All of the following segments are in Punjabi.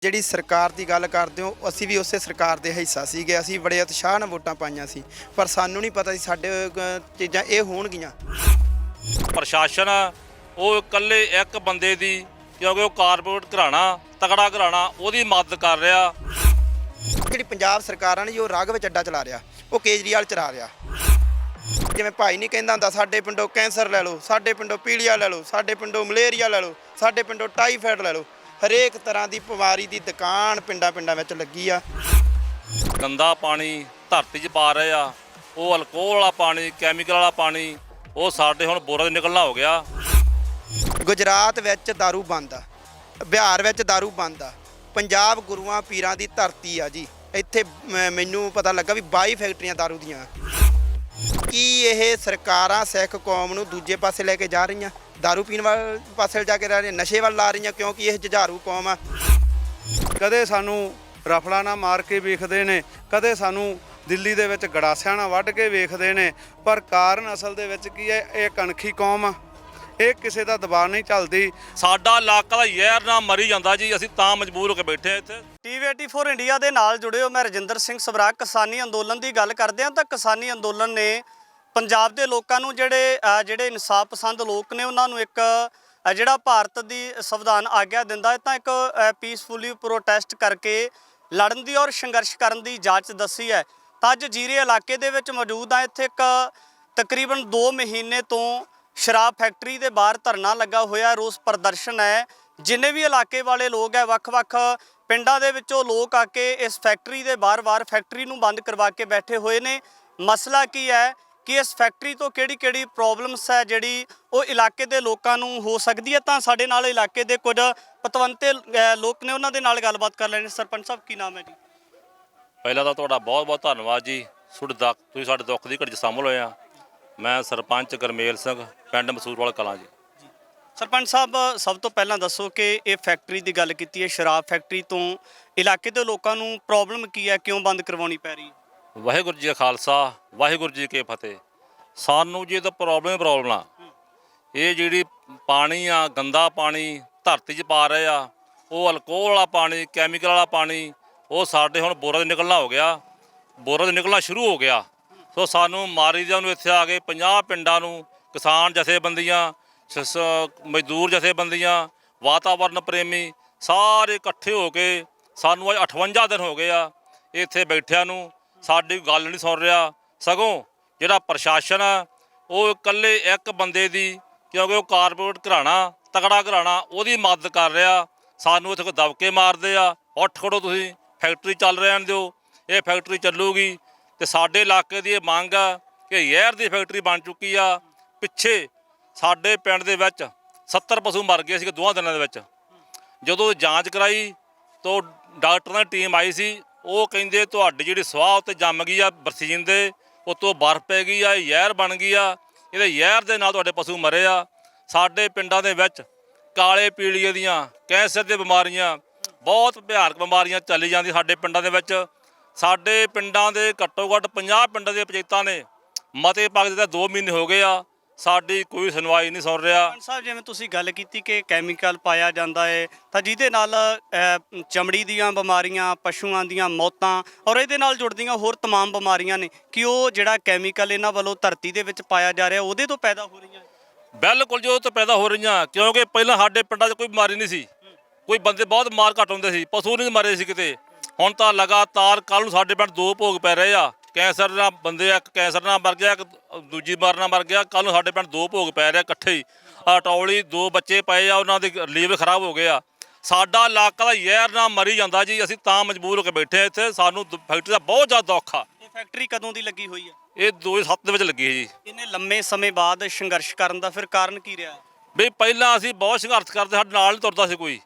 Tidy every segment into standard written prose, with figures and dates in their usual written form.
ਜਿਹੜੀ ਸਰਕਾਰ ਦੀ ਗੱਲ ਕਰਦੇ ਹੋ ਅਸੀਂ ਵੀ ਉਸੇ ਸਰਕਾਰ ਦੇ ਹਿੱਸਾ ਸੀਗੇ। ਅਸੀਂ ਬੜੇ ਉਤਸ਼ਾਹ ਨਾਲ ਵੋਟਾਂ ਪਾਈਆਂ ਸੀ, ਪਰ ਸਾਨੂੰ ਨਹੀਂ ਪਤਾ ਸੀ ਸਾਡੇ ਚੀਜ਼ਾਂ ਇਹ ਹੋਣਗੀਆਂ। ਪ੍ਰਸ਼ਾਸਨ ਉਹ ਇਕੱਲੇ ਇੱਕ ਬੰਦੇ ਦੀ, ਕਿਉਂਕਿ ਉਹ ਕਾਰਪੋਰੇਟ ਘਰਾਣਾ ਤਕੜਾ ਘਰਾਣਾ ਉਹਦੀ ਮਦਦ ਕਰ ਰਿਹਾ। ਜਿਹੜੀ ਪੰਜਾਬ ਸਰਕਾਰਾਂ ਨੇ ਜੀ ਉਹ ਰਾਘਵ ਚੱਡਾ ਚਲਾ ਰਿਹਾ, ਉਹ ਕੇਜਰੀਵਾਲ ਚਲਾ ਰਿਹਾ। ਜਿਵੇਂ ਭਾਈ ਨਹੀਂ ਕਹਿੰਦਾ ਹੁੰਦਾ ਸਾਡੇ ਪਿੰਡੋਂ ਕੈਂਸਰ ਲੈ ਲਓ, ਸਾਡੇ ਪਿੰਡੋਂ ਪੀਲੀਆ ਲੈ ਲਓ, ਸਾਡੇ ਪਿੰਡੋਂ ਮਲੇਰੀਆ ਲੈ ਲਓ, ਸਾਡੇ ਪਿੰਡੋਂ ਟਾਈਫਾਇਡ ਲੈ ਲਓ। ਹਰੇਕ ਤਰ੍ਹਾਂ ਦੀ ਬਿਮਾਰੀ ਦੀ ਦੁਕਾਨ ਪਿੰਡਾਂ ਵਿੱਚ ਲੱਗੀ ਆ। ਗੰਦਾ ਪਾਣੀ ਧਰਤੀ 'ਚ ਪਾ ਰਹੇ ਆ, ਉਹ ਅਲਕੋਹਲ ਵਾਲਾ ਪਾਣੀ, ਕੈਮੀਕਲ ਵਾਲਾ ਪਾਣੀ, ਉਹ ਸਾਡੇ ਹੁਣ ਬੋਰਾਂ 'ਚ ਨਿਕਲਣਾ ਹੋ ਗਿਆ। ਗੁਜਰਾਤ ਵਿੱਚ ਦਾਰੂ ਬੰਦ ਆ, ਬਿਹਾਰ ਵਿੱਚ ਦਾਰੂ ਬੰਦ ਆ। ਪੰਜਾਬ ਗੁਰੂਆਂ ਪੀਰਾਂ ਦੀ ਧਰਤੀ ਆ ਜੀ। ਇੱਥੇ ਮੈਨੂੰ ਪਤਾ ਲੱਗਾ ਵੀ 22 ਫੈਕਟਰੀਆਂ ਦਾਰੂ ਦੀਆਂ। ਕੀ ਇਹ ਸਰਕਾਰਾਂ ਸਿੱਖ ਕੌਮ ਨੂੰ ਦੂਜੇ ਪਾਸੇ ਲੈ ਕੇ ਜਾ ਰਹੀਆਂ? ਦਾਰੂ ਪੀਣ ਵਾਲੇ ਪਾਸੇ ਜਾ ਕੇ ਰਹਿ ਰਹੀਆਂ, ਨਸ਼ੇ ਵੱਲ ਲਾ ਰਹੀਆਂ, ਕਿਉਂਕਿ ਇਹ ਜੁਝਾਰੂ ਕੌਮ ਆ। ਕਦੇ ਸਾਨੂੰ ਰਫਲਾ ਨਾਲ ਮਾਰ ਕੇ ਵੇਖਦੇ ਨੇ, ਕਦੇ ਸਾਨੂੰ ਦਿੱਲੀ ਦੇ ਵਿੱਚ ਗੜਾਸਿਆਂ ਨਾਲ ਵੱਢ ਕੇ ਵੇਖਦੇ ਨੇ, ਪਰ ਕਾਰਨ ਅਸਲ ਦੇ ਵਿੱਚ ਕੀ ਹੈ? ਇਹ ਕਣਖੀ ਕੌਮ ਆ, ਇਹ ਕਿਸੇ ਦਾ ਦਬਾਅ ਨਹੀਂ ਚੱਲਦੀ। ਸਾਡਾ ਇਲਾਕਾ ਦਾ ਜ਼ਹਿਰ ਨਾਲ ਮਰੀ ਜਾਂਦਾ ਜੀ, ਅਸੀਂ ਤਾਂ ਮਜਬੂਰ ਹੋ ਕੇ ਬੈਠੇ ਇੱਥੇ। TV84 ਇੰਡੀਆ ਦੇ ਨਾਲ ਜੁੜੇ ਹੋ, ਮੈਂ ਰਜਿੰਦਰ ਸਿੰਘ ਸਵਰਾਗ। ਕਿਸਾਨੀ ਅੰਦੋਲਨ ਦੀ ਗੱਲ ਕਰਦੇ ਹਾਂ ਤਾਂ ਕਿਸਾਨੀ ਅੰਦੋਲਨ ਨੇ ਪੰਜਾਬ ਦੇ ਲੋਕਾਂ ਨੂੰ ਜਿਹੜੇ ਇਨਸਾਫ ਪਸੰਦ ਲੋਕ ਨੇ ਉਹਨਾਂ ਨੂੰ ਇੱਕ ਜਿਹੜਾ ਭਾਰਤ ਦੀ ਸੰਵਿਧਾਨ ਆਗਿਆ ਦਿੰਦਾ ਹੈ ਤਾਂ ਇੱਕ ਪੀਸਫੁਲੀ ਪ੍ਰੋਟੈਸਟ ਕਰਕੇ ਲੜਨ ਦੀ ਔਰ ਸੰਘਰਸ਼ ਕਰਨ ਦੀ ਇਜਾਜ਼ਤ ਦੱਸੀ ਹੈ। ਤਾਂ ਅੱਜ ਜੀਰੇ ਇਲਾਕੇ ਦੇ ਵਿੱਚ ਮੌਜੂਦ ਆ। ਇੱਥੇ ਇੱਕ ਤਕਰੀਬਨ 2 ਮਹੀਨੇ ਤੋਂ ਸ਼ਰਾਬ ਫੈਕਟਰੀ ਦੇ ਬਾਹਰ ਧਰਨਾ ਲੱਗਾ ਹੋਇਆ, ਰੋਸ ਪ੍ਰਦਰਸ਼ਨ ਹੈ। ਜਿੰਨੇ ਵੀ ਇਲਾਕੇ ਵਾਲੇ ਲੋਕ ਹੈ, ਵੱਖ-ਵੱਖ ਪਿੰਡਾਂ ਦੇ ਵਿੱਚੋਂ ਲੋਕ ਆ ਕੇ ਇਸ ਫੈਕਟਰੀ ਦੇ ਬਾਰ-ਬਾਰ ਫੈਕਟਰੀ ਨੂੰ ਬੰਦ ਕਰਵਾ ਕੇ ਬੈਠੇ ਹੋਏ ਨੇ। ਮਸਲਾ ਕੀ ਹੈ ਕਿ ਇਸ ਫੈਕਟਰੀ ਤੋਂ ਕਿਹੜੀ ਪ੍ਰੋਬਲਮਸ ਹੈ ਜਿਹੜੀ ਉਹ ਇਲਾਕੇ ਦੇ ਲੋਕਾਂ ਨੂੰ ਹੋ ਸਕਦੀ ਹੈ। ਤਾਂ ਸਾਡੇ ਨਾਲ ਇਲਾਕੇ ਦੇ ਕੁਝ ਪਤਵੰਤੇ ਲੋਕ ਨੇ, ਉਹਨਾਂ ਦੇ ਨਾਲ ਗੱਲਬਾਤ ਕਰ ਲੈਣੀ। ਸਰਪੰਚ ਸਾਹਿਬ, ਕੀ ਨਾਮ ਹੈ ਜੀ? ਪਹਿਲਾਂ ਤਾਂ ਤੁਹਾਡਾ ਬਹੁਤ ਧੰਨਵਾਦ ਜੀ, ਤੁਸੀਂ ਸਾਡੇ ਦੁੱਖ ਦੀ ਘੜੀ 'ਚ ਸ਼ਾਮਲ ਹੋਏ ਆ। ਮੈਂ ਸਰਪੰਚ ਗਰਮੇਲ ਸਿੰਘ, ਪਿੰਡ ਮਸੂਰਵਾਲ ਕਲਾਂ ਜੀ। ਸਰਪੰਚ ਸਾਹਿਬ, ਸਭ ਤੋਂ ਪਹਿਲਾਂ ਦੱਸੋ ਕਿ ਇਹ ਫੈਕਟਰੀ ਦੀ ਗੱਲ ਕੀਤੀ ਹੈ, ਸ਼ਰਾਬ ਫੈਕਟਰੀ ਤੋਂ ਇਲਾਕੇ ਦੇ ਲੋਕਾਂ ਨੂੰ ਪ੍ਰੋਬਲਮ ਕੀ ਹੈ, ਕਿਉਂ ਬੰਦ ਕਰਵਾਉਣੀ ਪੈ ਰਹੀ ਹੈ? ਵਾਹਿਗੁਰੂ ਜੀ ਕਾ ਖਾਲਸਾ, ਵਾਹਿਗੁਰੂ ਜੀ ਕੀ ਫਤਿਹ। ਸਾਨੂੰ ਜੀ ਤਾਂ ਪ੍ਰੋਬਲਮ ਆ। ਇਹ ਜਿਹੜੀ ਪਾਣੀ ਆ, ਗੰਦਾ ਪਾਣੀ ਧਰਤੀ 'ਚ ਪਾ ਰਹੇ ਆ, ਉਹ ਅਲਕੋਹਲ ਵਾਲਾ ਪਾਣੀ, ਕੈਮੀਕਲ ਵਾਲਾ ਪਾਣੀ, ਉਹ ਸਾਡੇ ਹੁਣ ਬੋਰਾਂ 'ਚ ਨਿਕਲਣਾ ਹੋ ਗਿਆ, ਬੋਰਾਂ 'ਚ ਨਿਕਲਣਾ ਸ਼ੁਰੂ ਹੋ ਗਿਆ। ਸੋ ਸਾਨੂੰ ਮਾਰੀ ਦਿਆਂ ਨੂੰ ਇੱਥੇ ਆ ਕੇ 50 ਪਿੰਡਾਂ ਨੂੰ ਕਿਸਾਨ ਜਥੇਬੰਦੀਆਂ, ਮਜ਼ਦੂਰ ਜਥੇਬੰਦੀਆਂ, ਵਾਤਾਵਰਨ ਪ੍ਰੇਮੀ ਸਾਰੇ ਇਕੱਠੇ ਹੋ ਕੇ ਸਾਨੂੰ ਅੱਜ 58 ਦਿਨ ਹੋ ਗਏ ਆ ਇੱਥੇ ਬੈਠਿਆਂ ਨੂੰ। ਸਾਡੀ ਗੱਲ ਨਹੀਂ ਸੁਣ ਰਿਹਾ, ਸਗੋਂ ਜਿਹੜਾ ਪ੍ਰਸ਼ਾਸਨ ਆ ਉਹ ਇਕੱਲੇ ਇੱਕ ਬੰਦੇ ਦੀ, ਕਿਉਂਕਿ ਉਹ ਕਾਰਪੋਰੇਟ ਘਰਾਣਾ ਤਕੜਾ ਘਰਾਣਾ ਉਹਦੀ ਮਦਦ ਕਰ ਰਿਹਾ। ਸਾਨੂੰ ਇੱਥੇ ਕੋਈ ਦਬਕੇ ਮਾਰਦੇ ਆ, ਉੱਠ ਖੜੋ ਤੁਸੀਂ, ਫੈਕਟਰੀ ਚੱਲ ਰਹਿਣ ਦਿਓ, ਇਹ ਫੈਕਟਰੀ ਚੱਲੂਗੀ। ਤੇ ਸਾਡੇ ਇਲਾਕੇ ਦੀ ਇਹ ਮੰਗ ਆ ਕਿ ਜ਼ਹਿਰ ਦੀ ਫੈਕਟਰੀ ਬਣ ਚੁੱਕੀ ਆ। ਪਿੱਛੇ ਸਾਡੇ ਪਿੰਡ ਦੇ ਵਿੱਚ 70 ਪਸ਼ੂ ਮਰ ਗਏ ਸੀ 2 ਦਿਨਾਂ ਦੇ ਵਿੱਚ। ਜਦੋਂ ਜਾਂਚ ਕਰਾਈ ਤਾਂ ਡਾਕਟਰਾਂ ਦੀ ਟੀਮ ਆਈ ਸੀ, ਉਹ ਕਹਿੰਦੇ ਤੁਹਾਡੀ ਜਿਹੜੀ ਸਵਾਹ ਉੱਤੇ ਜੰਮ ਗਈ ਆ, ਬਰਸੀਨ ਦੇ ਉੱਤੋਂ ਬਰਫ਼ ਪੈ ਗਈ ਆ, ਜ਼ਹਿਰ ਬਣ ਗਈ ਆ, ਇਹਦੇ ਜ਼ਹਿਰ ਦੇ ਨਾਲ ਤੁਹਾਡੇ ਪਸ਼ੂ ਮਰੇ ਆ। ਸਾਡੇ ਪਿੰਡਾਂ ਦੇ ਵਿੱਚ ਕਾਲੇ ਪੀਲੀਏ ਦੀਆਂ, ਕੈਂਸਰ ਦੀਆਂ ਬਿਮਾਰੀਆਂ, ਬਹੁਤ ਭਿਆਨਕ ਬਿਮਾਰੀਆਂ ਚੱਲੀ ਜਾਂਦੀਆਂ ਸਾਡੇ ਪਿੰਡਾਂ ਦੇ ਵਿੱਚ। ਸਾਡੇ ਪਿੰਡਾਂ ਦੇ ਘੱਟੋ ਘੱਟ 50 ਪਿੰਡਾਂ ਦੀਆਂ ਪੰਚਾਇਤਾਂ ਨੇ ਮਤੇ ਪਾ ਕੇ ਦਿੱਤੇ, 2 ਮਹੀਨੇ ਹੋ ਗਏ ਆ, ਸਾਡੀ ਕੋਈ ਸੁਣਵਾਈ ਨਹੀਂ ਸੁਣ ਰਿਹਾ। ਸਾਹਿਬ, ਜਿਵੇਂ ਤੁਸੀਂ ਗੱਲ ਕੀਤੀ ਕਿ ਕੈਮੀਕਲ ਪਾਇਆ ਜਾਂਦਾ ਹੈ ਤਾਂ ਜਿਹਦੇ ਨਾਲ ਚਮੜੀ ਦੀਆਂ ਬਿਮਾਰੀਆਂ, ਪਸ਼ੂਆਂ ਦੀਆਂ ਮੌਤਾਂ ਔਰ ਇਹਦੇ ਨਾਲ ਜੁੜਦੀਆਂ ਹੋਰ ਤਮਾਮ ਬਿਮਾਰੀਆਂ ਨੇ, ਕਿ ਉਹ ਜਿਹੜਾ ਕੈਮੀਕਲ ਇਹਨਾਂ ਵੱਲੋਂ ਧਰਤੀ ਦੇ ਵਿੱਚ ਪਾਇਆ ਜਾ ਰਿਹਾ ਉਹਦੇ ਤੋਂ ਪੈਦਾ ਹੋ ਰਹੀਆਂ? ਬਿਲਕੁਲ ਜੀ, ਉਹ ਤੋਂ ਪੈਦਾ ਹੋ ਰਹੀਆਂ, ਕਿਉਂਕਿ ਪਹਿਲਾਂ ਸਾਡੇ ਪਿੰਡਾਂ 'ਚ ਕੋਈ ਬਿਮਾਰੀ ਨਹੀਂ ਸੀ, ਕੋਈ ਬੰਦੇ ਬਹੁਤ ਬਿਮਾਰ ਘੱਟ ਹੁੰਦੇ ਸੀ, ਪਸ਼ੂ ਨਹੀਂ ਮਰੇ ਸੀ ਕਿਤੇ। ਹੁਣ ਤਾਂ ਲਗਾਤਾਰ ਕੱਲ੍ਹ ਨੂੰ ਸਾਡੇ ਪਿੰਡ 2 ਭੋਗ ਪੈ ਰਹੇ ਆ। ਕੈਂਸਰ ਨਾਲ ਬੰਦੇ, ਇੱਕ ਕੈਂਸਰ ਨਾਲ ਮਰ ਗਿਆ, ਇੱਕ ਦੂਜੀ ਬਿਮਾਰੀ ਨਾਲ ਮਰ ਗਿਆ। ਕੱਲ੍ਹ ਨੂੰ ਸਾਡੇ ਪਿੰਡ 2 ਭੋਗ ਪੈ ਰਹੇ ਇਕੱਠੇ ਹੀ। ਟੌਲੀ 2 ਬੱਚੇ ਪਏ ਆ, ਉਹਨਾਂ ਦੇ ਲੀਵਰ ਖਰਾਬ ਹੋ ਗਏ ਆ। ਸਾਡਾ ਇਲਾਕਾ ਦਾ ਜ਼ਹਿਰ ਨਾਲ ਮਰੀ ਜਾਂਦਾ ਜੀ, ਅਸੀਂ ਤਾਂ ਮਜਬੂਰ ਹੋ ਕੇ ਬੈਠੇ ਇੱਥੇ। ਸਾਨੂੰ ਫੈਕਟਰੀ ਦਾ ਬਹੁਤ ਜ਼ਿਆਦਾ ਔਖਾ। ਇਹ ਫੈਕਟਰੀ ਕਦੋਂ ਦੀ ਲੱਗੀ ਹੋਈ ਹੈ? ਇਹ 2007 ਦੇ ਵਿੱਚ ਲੱਗੀ ਹੈ ਜੀ। ਇਹਨੇ ਲੰਮੇ ਸਮੇਂ ਬਾਅਦ ਸੰਘਰਸ਼ ਕਰਨ ਦਾ ਫਿਰ ਕਾਰਨ ਕੀ ਰਿਹਾ? ਬਈ ਪਹਿਲਾਂ ਅਸੀਂ ਬਹੁਤ ਸੰਘਰਸ਼ ਕਰਦੇ, ਸਾਡੇ ਨਾਲ ਨਹੀਂ ਤੁਰਦਾ ਸੀ ਕੋਈ।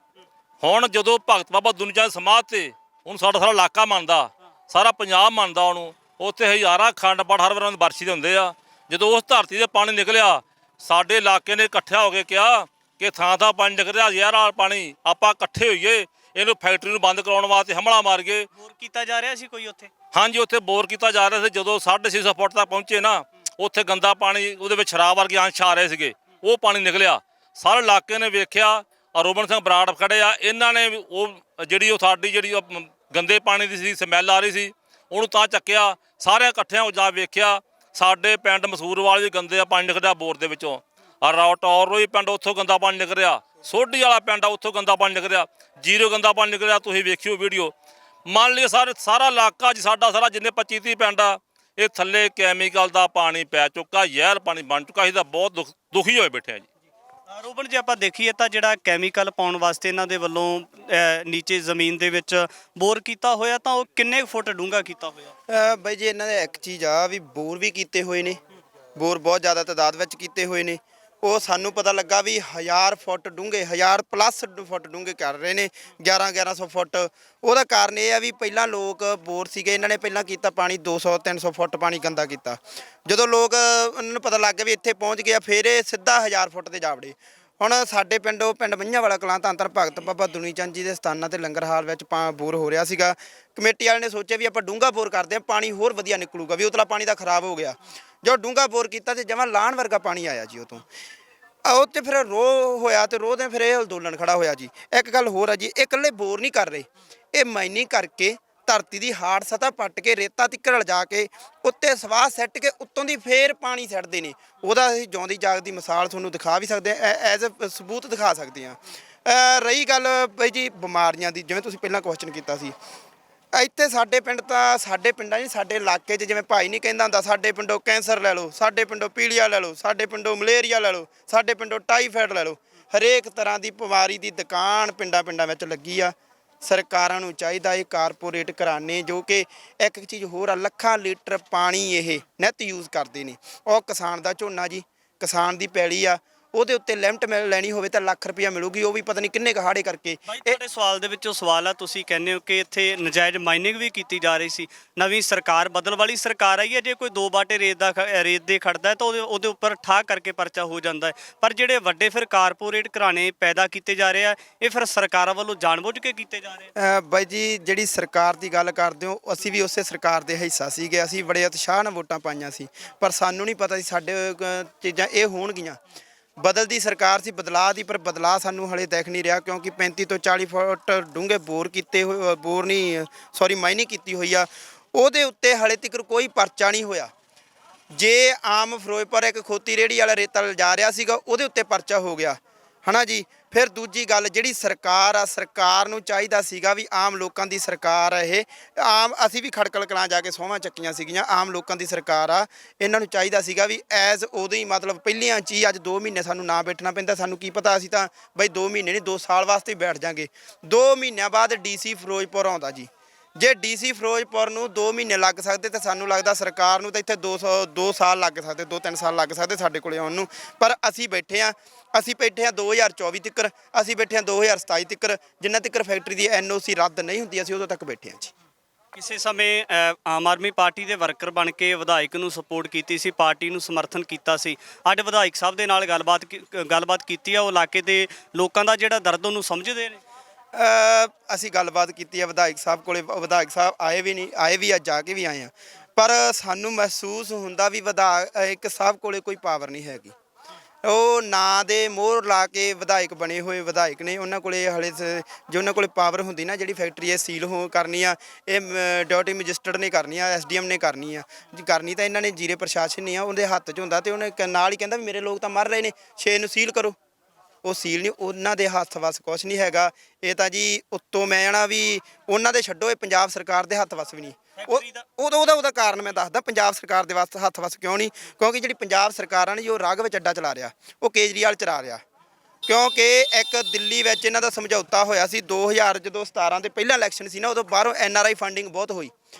ਹੁਣ ਜਦੋਂ ਭਗਤ ਬਾਬਾ ਦੁਨੀਆ ਸਮਾਧ ਤੇ ਹੁਣ ਸਾਡਾ ਇਲਾਕਾ ਮੰਨਦਾ, ਸਾਰਾ ਪੰਜਾਬ ਮੰਨਦਾ ਉਹਨੂੰ, ਉੱਥੇ ਹਜ਼ਾਰਾਂ ਅਖੰਡ ਪਾਠ ਹਰ ਵਾਰ ਬਰਸ਼ੀ ਦੇ ਹੁੰਦੇ ਆ। ਜਦੋਂ ਉਸ ਧਰਤੀ ਦੇ ਪਾਣੀ ਨਿਕਲਿਆ, ਸਾਡੇ ਇਲਾਕੇ ਨੇ ਇਕੱਠਿਆ ਹੋ ਕੇ ਕਿਹਾ ਕਿ ਥਾਂ ਪਾਣੀ ਨਿਕਲ ਰਿਹਾ, ਜ਼ਹਿਰ ਵਾਲਾ ਪਾਣੀ, ਆਪਾਂ ਇਕੱਠੇ ਹੋਈਏ, ਇਹਨੂੰ ਫੈਕਟਰੀ ਨੂੰ ਬੰਦ ਕਰਾਉਣ ਵਾਸਤੇ ਹਮਲਾ ਮਾਰ ਗਏ। ਬੋਰ ਕੀਤਾ ਜਾ ਰਿਹਾ ਸੀ ਕੋਈ ਉੱਥੇ? ਹਾਂਜੀ, ਉੱਥੇ ਬੋਰ ਕੀਤਾ ਜਾ ਰਿਹਾ ਸੀ। ਜਦੋਂ 650 ਫੁੱਟ ਤੱਕ ਪਹੁੰਚੇ ਨਾ, ਉੱਥੇ ਗੰਦਾ ਪਾਣੀ, ਉਹਦੇ ਵਿੱਚ ਸ਼ਰਾਬ ਵਰਗੇ ਅੰਸ਼ ਆ ਰਹੇ ਸੀਗੇ, ਉਹ ਪਾਣੀ ਨਿਕਲਿਆ। ਸਾਰੇ ਇਲਾਕੇ ਨੇ ਵੇਖਿਆ, ਰੋਬਨ ਸਿੰਘ ਬਰਾੜ ਖੜੇ ਆ, ਇਹਨਾਂ ਨੇ ਵੀ ਉਹ ਜਿਹੜੀ ਉਹ ਸਾਡੀ ਜਿਹੜੀ ਉਹ ਗੰਦੇ ਪਾਣੀ ਦੀ ਸੀ ਸਮੈਲ ਆ ਰਹੀ ਸੀ, ਉਹਨੂੰ ਤਾਂ ਚੱਕਿਆ। ਸਾਰੇ ਇਕੱਠਿਆਂ ਹੋ ਜਾ ਵੇਖਿਆ, ਸਾਡੇ ਪਿੰਡ ਮਸੂਰਵਾਲ ਵੀ ਗੰਦੇ ਆ ਪਾਣੀ ਨਿਕਲਿਆ ਬੋਰ ਦੇ ਵਿੱਚੋਂ। ਟੌਰੋਈ ਪਿੰਡ ਉੱਥੋਂ ਗੰਦਾ ਪਾਣੀ ਨਿਕਲ ਰਿਹਾ, ਸੋਢੀ ਵਾਲਾ ਪਿੰਡ ਆ ਉੱਥੋਂ ਗੰਦਾ ਪਾਣੀ ਨਿਕਲ ਰਿਹਾ, ਜੀਰੋ ਗੰਦਾ ਪਾਣੀ ਨਿਕਲਿਆ। ਤੁਸੀਂ ਵੇਖਿਓ ਵੀਡੀਓ। ਮੰਨ ਲਈ ਸਾਰਾ ਇਲਾਕਾ ਜੀ ਸਾਡਾ ਸਾਰਾ ਜਿੰਨੇ 25-30 ਪਿੰਡ ਆ, ਇਹ ਥੱਲੇ ਕੈਮੀਕਲ ਦਾ ਪਾਣੀ ਪੈ ਚੁੱਕਾ, ਜ਼ਹਿਰ ਪਾਣੀ ਬਣ ਚੁੱਕਾ। ਅਸੀਂ ਤਾਂ ਬਹੁਤ ਦੁਖੀ ਹੋਏ ਬੈਠੇ ਆ ਜੀ। ਰੋਬਨ, ਜੇ ਆਪਾਂ ਦੇਖੀਏ ਤਾਂ ਜਿਹੜਾ ਕੈਮੀਕਲ ਪਾਉਣ ਵਾਸਤੇ ਇਹਨਾਂ ਦੇ ਵੱਲੋਂ ਨੀਚੇ ਜ਼ਮੀਨ ਦੇ ਵਿੱਚ ਬੋਰ ਕੀਤਾ ਹੋਇਆ, ਤਾਂ ਉਹ ਕਿੰਨੇ ਫੁੱਟ ਡੂੰਘਾ ਕੀਤਾ ਹੋਇਆ? ਬਾਈ ਜੀ ਇਹਨਾਂ ਦੇ ਇੱਕ ਚੀਜ਼ ਆ ਵੀ ਬੋਰ ਵੀ ਕੀਤੇ ਹੋਏ ਨੇ, ਬੋਰ ਬਹੁਤ ਜ਼ਿਆਦਾ ਤਾਦਾਦ ਵਿੱਚ ਕੀਤੇ ਹੋਏ ਨੇ। ਉਹ ਸਾਨੂੰ ਪਤਾ ਲੱਗਾ ਵੀ 1000 ਫੁੱਟ ਡੂੰਘੇ, 1000 ਪਲੱਸ ਫੁੱਟ ਡੂੰਘੇ ਕਰ ਰਹੇ ਨੇ, 1100 ਫੁੱਟ। ਉਹਦਾ ਕਾਰਨ ਇਹ ਆ ਵੀ ਪਹਿਲਾਂ ਲੋਕ ਬੋਰ ਸੀਗੇ, ਇਹਨਾਂ ਨੇ ਪਹਿਲਾਂ ਕੀਤਾ ਪਾਣੀ 200-300 ਫੁੱਟ ਪਾਣੀ ਗੰਦਾ ਕੀਤਾ। ਜਦੋਂ ਲੋਕ ਉਹਨਾਂ ਨੂੰ ਪਤਾ ਲੱਗ ਗਿਆ ਵੀ ਇੱਥੇ ਪਹੁੰਚ ਗਿਆ, ਫਿਰ ਇਹ ਸਿੱਧਾ 1000 ਫੁੱਟ ਤੇ ਜਾਵੜੇ। ਹੁਣ ਸਾਡੇ ਪਿੰਡ ਮਈਆਂ ਵਾਲਾ ਕਲਾਂ ਧੰਨ ਧੰਨ ਭਗਤ ਬਾਬਾ ਦੁਨੀ ਚੰਦ ਜੀ ਦੇ ਸਥਾਨਾਂ ਤੇ ਲੰਗਰ ਹਾਲ ਵਿੱਚ ਬੋਰ ਹੋ ਰਿਹਾ ਸੀਗਾ। ਕਮੇਟੀ ਵਾਲੇ ਨੇ ਸੋਚਿਆ ਵੀ ਆਪਾਂ ਡੂੰਘਾ ਬੋਰ ਕਰਦੇ ਹਾਂ, ਪਾਣੀ ਹੋਰ ਵਧੀਆ ਨਿਕਲੂਗਾ, ਵੀ ਉਤਲਾ ਪਾਣੀ ਤਾਂ ਖਰਾਬ ਹੋ ਗਿਆ। ਜੋ ਡੂੰਘਾ ਬੋਰ ਕੀਤਾ ਤੇ ਜਮਾਂ ਲਾਹਣ ਵਰਗਾ ਪਾਣੀ ਆਇਆ ਜੀ ਉਹ ਤੋਂ। ਉਹ ਤੇ ਫਿਰ ਰੋਹ ਹੋਇਆ ਤੇ ਰੋਹ ਦੇ ਫਿਰ ਇਹ ਅੰਦੋਲਨ ਖੜਾ ਹੋਇਆ ਜੀ। ਇੱਕ ਗੱਲ ਹੋਰ ਆ ਜੀ, ਇਹ ਇਕੱਲੇ ਬੋਰ ਨਹੀਂ ਕਰ ਰਹੇ, ਇਹ ਮਾਈਨਿੰਗ ਕਰਕੇ ਧਰਤੀ ਦੀ ਹਾਰਡ ਸਤ੍ਹਾ ਪੱਟ ਕੇ ਰੇਤਾ ਤਿੱਕੜ ਲਿਜਾ ਕੇ ਉੱਤੇ ਸਵਾਹ ਸੱਟ ਕੇ ਉੱਤੋਂ ਦੀ ਫੇਰ ਪਾਣੀ ਛੱਡਦੇ ਨੇ। ਉਹਦਾ ਅਸੀਂ ਜਿਉਂਦੀ ਜਾਗਦੀ ਮਿਸਾਲ ਤੁਹਾਨੂੰ ਦਿਖਾ ਵੀ ਸਕਦੇ ਹਾਂ, ਐਜ਼ ਅ ਸਬੂਤ ਦਿਖਾ ਸਕਦੇ ਹਾਂ। ਰਹੀ ਗੱਲ ਬਈ ਜੀ ਬਿਮਾਰੀਆਂ ਦੀ, ਜਿਵੇਂ ਤੁਸੀਂ ਪਹਿਲਾਂ ਕੁਐਸਚਨ ਕੀਤਾ ਸੀ, ਇੱਥੇ ਸਾਡੇ ਪਿੰਡ ਤਾਂ ਸਾਡੇ ਪਿੰਡਾਂ 'ਚ ਸਾਡੇ ਇਲਾਕੇ 'ਚ ਜਿਵੇਂ ਭਾਈ ਨਹੀਂ ਕਹਿੰਦਾ ਹੁੰਦਾ, ਸਾਡੇ ਪਿੰਡੋਂ ਕੈਂਸਰ ਲੈ ਲਓ, ਸਾਡੇ ਪਿੰਡੋਂ ਪੀਲੀਆ ਲੈ ਲਓ, ਸਾਡੇ ਪਿੰਡੋਂ ਮਲੇਰੀਆ ਲੈ ਲਓ, ਸਾਡੇ ਪਿੰਡੋਂ ਟਾਈਫਾਇਡ ਲੈ ਲਓ, ਹਰੇਕ ਤਰ੍ਹਾਂ ਦੀ ਬਿਮਾਰੀ ਦੀ ਦੁਕਾਨ ਪਿੰਡਾਂ ਵਿੱਚ ਲੱਗੀ ਆ। ਸਰਕਾਰਾਂ ਨੂੰ ਚਾਹੀਦਾ ਇਹ ਕਾਰਪੋਰੇਟ ਘਰਾਣੇ ਜੋ ਕਿ ਇੱਕ ਚੀਜ਼ ਹੋਰ ਆ, ਲੱਖਾਂ ਲੀਟਰ ਪਾਣੀ ਇਹ ਨਿੱਤ ਯੂਜ਼ ਕਰਦੇ ਨੇ। ਉਹ ਕਿਸਾਨ ਦਾ ਝੋਨਾ ਜੀ, ਕਿਸਾਨ ਦੀ ਪੈਲੀ ਆ, ਉਹਦੇ ਉੱਤੇ ਲਿਮਟ ਲੈਣੀ ਹੋਵੇ ਤਾਂ ਲੱਖ ਰੁਪਈਆ ਮਿਲੂਗੀ, ਉਹ ਵੀ ਪਤਾ ਨਹੀਂ ਕਿੰਨੇ ਕਹਾੜੇ ਕਰਕੇ। ਤੁਹਾਡੇ ਸਵਾਲ ਦੇ ਵਿੱਚੋਂ ਸਵਾਲ ਆ, ਤੁਸੀਂ ਕਹਿੰਦੇ ਹੋ ਕਿ ਇੱਥੇ ਨਜਾਇਜ਼ ਮਾਈਨਿੰਗ ਵੀ ਕੀਤੀ ਜਾ ਰਹੀ ਸੀ। ਨਵੀਂ ਸਰਕਾਰ ਬਦਲ ਵਾਲੀ ਸਰਕਾਰ ਆਈ ਹੈ, ਜੇ ਕੋਈ 2 ਬਾਟੇ ਰੇਤ ਦੇ ਖੜਦਾ ਹੈ ਤਾਂ ਉਹਦੇ ਉੱਪਰ ਠਾਹ ਕਰਕੇ ਪਰਚਾ ਹੋ ਜਾਂਦਾ ਹੈ। ਪਰ ਜਿਹੜੇ ਵੱਡੇ ਫਿਰ ਕਾਰਪੋਰੇਟ ਘਰਾਣੇ ਪੈਦਾ ਕੀਤੇ ਜਾ ਰਹੇ ਆ, ਇਹ ਫਿਰ ਸਰਕਾਰਾਂ ਵੱਲੋਂ ਜਾਣਬੁੱਝ ਕੇ ਕੀਤੇ ਜਾ ਰਹੇ ਆ। ਬਾਈ ਜੀ ਜਿਹੜੀ ਸਰਕਾਰ ਦੀ ਗੱਲ ਕਰਦੇ ਹੋ, ਅਸੀਂ ਵੀ ਉਸੇ ਸਰਕਾਰ ਦੇ ਹਿੱਸਾ ਸੀਗੇ, ਅਸੀਂ ਬੜੇ ਉਤਸ਼ਾਹ ਨਾਲ ਵੋਟਾਂ ਪਾਈਆਂ ਸੀ, ਪਰ ਸਾਨੂੰ ਨਹੀਂ ਪਤਾ ਸੀ ਸਾਡੇ ਚੀਜ਼ਾਂ ਇਹ ਹੋਣਗੀਆਂ। ਬਦਲਦੀ ਸਰਕਾਰ ਸੀ, ਬਦਲਾਅ ਦੀ, ਪਰ ਬਦਲਾਅ ਸਾਨੂੰ ਹਲੇ ਦੇਖ ਨਹੀਂ ਰਿਹਾ, ਕਿਉਂਕਿ 35 ਤੋਂ 40 ਫੁੱਟ ਡੂੰਘੇ ਬੋਰ ਕੀਤੇ ਹੋਏ ਮਾਈਨਿੰਗ ਕੀਤੀ ਹੋਈ ਆ, ਉਹਦੇ ਉੱਤੇ ਹਲੇ ਤੱਕ ਕੋਈ ਪਰਚਾ ਨਹੀਂ ਹੋਇਆ। ਜੇ ਆਮ ਫਿਰੋਜ਼ਪੁਰ ਇੱਕ ਖੋਤੀ ਰੇਹੜੀ ਵਾਲਾ ਰੇਤਾ ਲਿਜਾ ਰਿਹਾ ਸੀਗਾ, ਉਹਦੇ ਉੱਤੇ ਪਰਚਾ ਹੋ ਗਿਆ, ਹਨਾ ਜੀ। ਫਿਰ ਦੂਜੀ ਗੱਲ, ਜਿਹੜੀ ਸਰਕਾਰ ਆ, ਸਰਕਾਰ ਨੂੰ ਚਾਹੀਦਾ ਸੀਗਾ ਵੀ ਆਮ ਲੋਕਾਂ ਦੀ ਸਰਕਾਰ ਆ ਇਹ, ਅਸੀਂ ਵੀ ਖੜਕਲ ਕਲਾਂ ਜਾ ਕੇ ਸਹੁੰਆਂ ਚੱਕੀਆਂ ਸੀਗੀਆਂ, ਆਮ ਲੋਕਾਂ ਦੀ ਸਰਕਾਰ ਆ। ਇਹਨਾਂ ਨੂੰ ਚਾਹੀਦਾ ਸੀਗਾ ਵੀ ਐਜ਼ ਉਦੋਂ ਹੀ ਮਤਲਬ ਪਹਿਲੀਆਂ 'ਚ ਹੀ, ਅੱਜ 2 ਮਹੀਨੇ ਸਾਨੂੰ ਨਾ ਬੈਠਣਾ ਪੈਂਦਾ। ਸਾਨੂੰ ਕੀ ਪਤਾ, ਅਸੀਂ ਤਾਂ ਬਈ 2 ਮਹੀਨੇ ਨਹੀਂ 2 ਸਾਲ ਵਾਸਤੇ ਹੀ ਬੈਠ ਜਾਾਂਗੇ। 2 ਮਹੀਨਿਆਂ ਬਾਅਦ DC ਫਿਰੋਜ਼ਪੁਰ ਆਉਂਦਾ ਜੀ। ਜੇ DC ਫਿਰੋਜ਼ਪੁਰ ਨੂੰ 2 ਮਹੀਨੇ ਲੱਗ ਸਕਦੇ ਤਾਂ ਸਾਨੂੰ ਲੱਗਦਾ ਸਰਕਾਰ ਨੂੰ ਤਾਂ ਇੱਥੇ 2 ਸਾਲ ਲੱਗ ਸਕਦੇ, 2-3 ਸਾਲ ਲੱਗ ਸਕਦੇ ਸਾਡੇ ਕੋਲੇ ਆਉਣ ਨੂੰ। ਪਰ ਅਸੀਂ ਬੈਠੇ ਹਾਂ 2024 ਤੱਕ, ਅਸੀਂ ਬੈਠੇ ਹਾਂ 2027 ਤੱਕ, ਜਿੰਨਾ ਤੱਕ ਫੈਕਟਰੀ ਦੀ NOC ਰੱਦ ਨਹੀਂ ਹੁੰਦੀ ਅਸੀਂ ਉਦੋਂ ਤੱਕ ਬੈਠੇ ਹਾਂ ਜੀ। ਕਿਸੇ ਸਮੇਂ ਆਮ ਆਦਮੀ ਪਾਰਟੀ ਦੇ ਵਰਕਰ ਬਣ ਕੇ ਵਿਧਾਇਕ ਨੂੰ ਸਪੋਰਟ ਕੀਤੀ ਸੀ, ਪਾਰਟੀ ਨੂੰ ਸਮਰਥਨ ਕੀਤਾ ਸੀ। ਅੱਜ ਵਿਧਾਇਕ ਸਾਹਿਬ ਦੇ ਨਾਲ ਗੱਲਬਾਤ ਕੀਤੀ ਆ, ਉਹ ਇਲਾਕੇ ਦੇ ਲੋਕਾਂ ਦਾ ਜਿਹੜਾ ਦਰਦ ਉਹਨੂੰ ਸਮਝਦੇ ਨੇ। ਅਸੀਂ ਗੱਲਬਾਤ ਕੀਤੀ ਹੈ ਵਿਧਾਇਕ ਸਾਹਿਬ ਕੋਲੇ, ਵਿਧਾਇਕ ਸਾਹਿਬ ਆਏ ਵੀ ਅੱਜ ਜਾ ਕੇ ਵੀ ਆਏ ਆ, ਪਰ ਸਾਨੂੰ ਮਹਿਸੂਸ ਹੁੰਦਾ ਵੀ ਵਿਧਾਇਕ ਸਾਹਿਬ ਕੋਲੇ ਕੋਈ ਪਾਵਰ ਨਹੀਂ ਹੈਗੀ। ਉਹ ਨਾਂ ਦੇ ਮੋਹਰ ਲਾ ਕੇ ਵਿਧਾਇਕ ਬਣੇ ਹੋਏ ਵਿਧਾਇਕ ਨੇ, ਉਹਨਾਂ ਕੋਲੇ ਹਲੇ ਜੇ ਉਹਨਾਂ ਕੋਲੇ ਪਾਵਰ ਹੁੰਦੀ ਨਾ, ਜਿਹੜੀ ਫੈਕਟਰੀ ਇਹ ਸੀਲ ਕਰਨੀ ਆ, ਇਹ ਡਿਊਟੀ ਮੈਜਿਸਟਰੇਟ ਨੇ ਕਰਨੀ ਆ, SDM ਨੇ ਕਰਨੀ ਆ, ਕਰਨੀ ਤਾਂ ਇਹਨਾਂ ਨੇ ਜੀਰੇ ਪ੍ਰਸ਼ਾਸਨ ਨਹੀਂ ਆ, ਉਹਦੇ ਹੱਥ 'ਚ ਹੁੰਦਾ। ਤੇ ਉਹਨੇ ਨਾਲ ਹੀ ਕਹਿੰਦਾ ਵੀ ਮੇਰੇ ਲੋਕ ਤਾਂ ਮਰ ਰਹੇ ਨੇ, 6 ਨੂੰ ਸੀਲ ਕਰੋ। ਉਹ ਸੀਲ ਨਹੀਂ, ਉਹਨਾਂ ਦੇ ਹੱਥ ਵੱਸ ਕੁਛ ਨਹੀਂ ਹੈਗਾ। ਇਹ ਤਾਂ ਜੀ ਉੱਤੋਂ ਮੈਂ ਨਾ ਵੀ ਉਹਨਾਂ ਦੇ ਛੱਡੋ, ਇਹ ਪੰਜਾਬ ਸਰਕਾਰ ਦੇ ਹੱਥ ਵੱਸ ਵੀ ਨਹੀਂ। ਉਹਦਾ ਕਾਰਨ ਮੈਂ ਦੱਸਦਾ, ਪੰਜਾਬ ਸਰਕਾਰ ਦੇ ਹੱਥ ਵੱਸ ਕਿਉਂ ਨਹੀਂ, ਕਿਉਂਕਿ ਜਿਹੜੀ ਪੰਜਾਬ ਸਰਕਾਰ ਨੇ ਜੀ ਉਹ ਰਾਗ ਵਿੱਚ ਅੱਡਾ ਚਲਾ ਰਿਹਾ, ਉਹ ਕੇਜਰੀਵਾਲ ਚਲਾ ਰਿਹਾ। ਕਿਉਂਕਿ ਇੱਕ ਦਿੱਲੀ ਵਿੱਚ ਇਹਨਾਂ ਦਾ ਸਮਝੌਤਾ ਹੋਇਆ ਸੀ 2000 17 ਦੇ ਪਹਿਲਾ ਇਲੈਕਸ਼ਨ ਸੀ ਨਾ, ਉਦੋਂ ਬਾਹਰੋਂ NRI ਫੰਡਿੰਗ ਬਹੁਤ ਹੋਈ।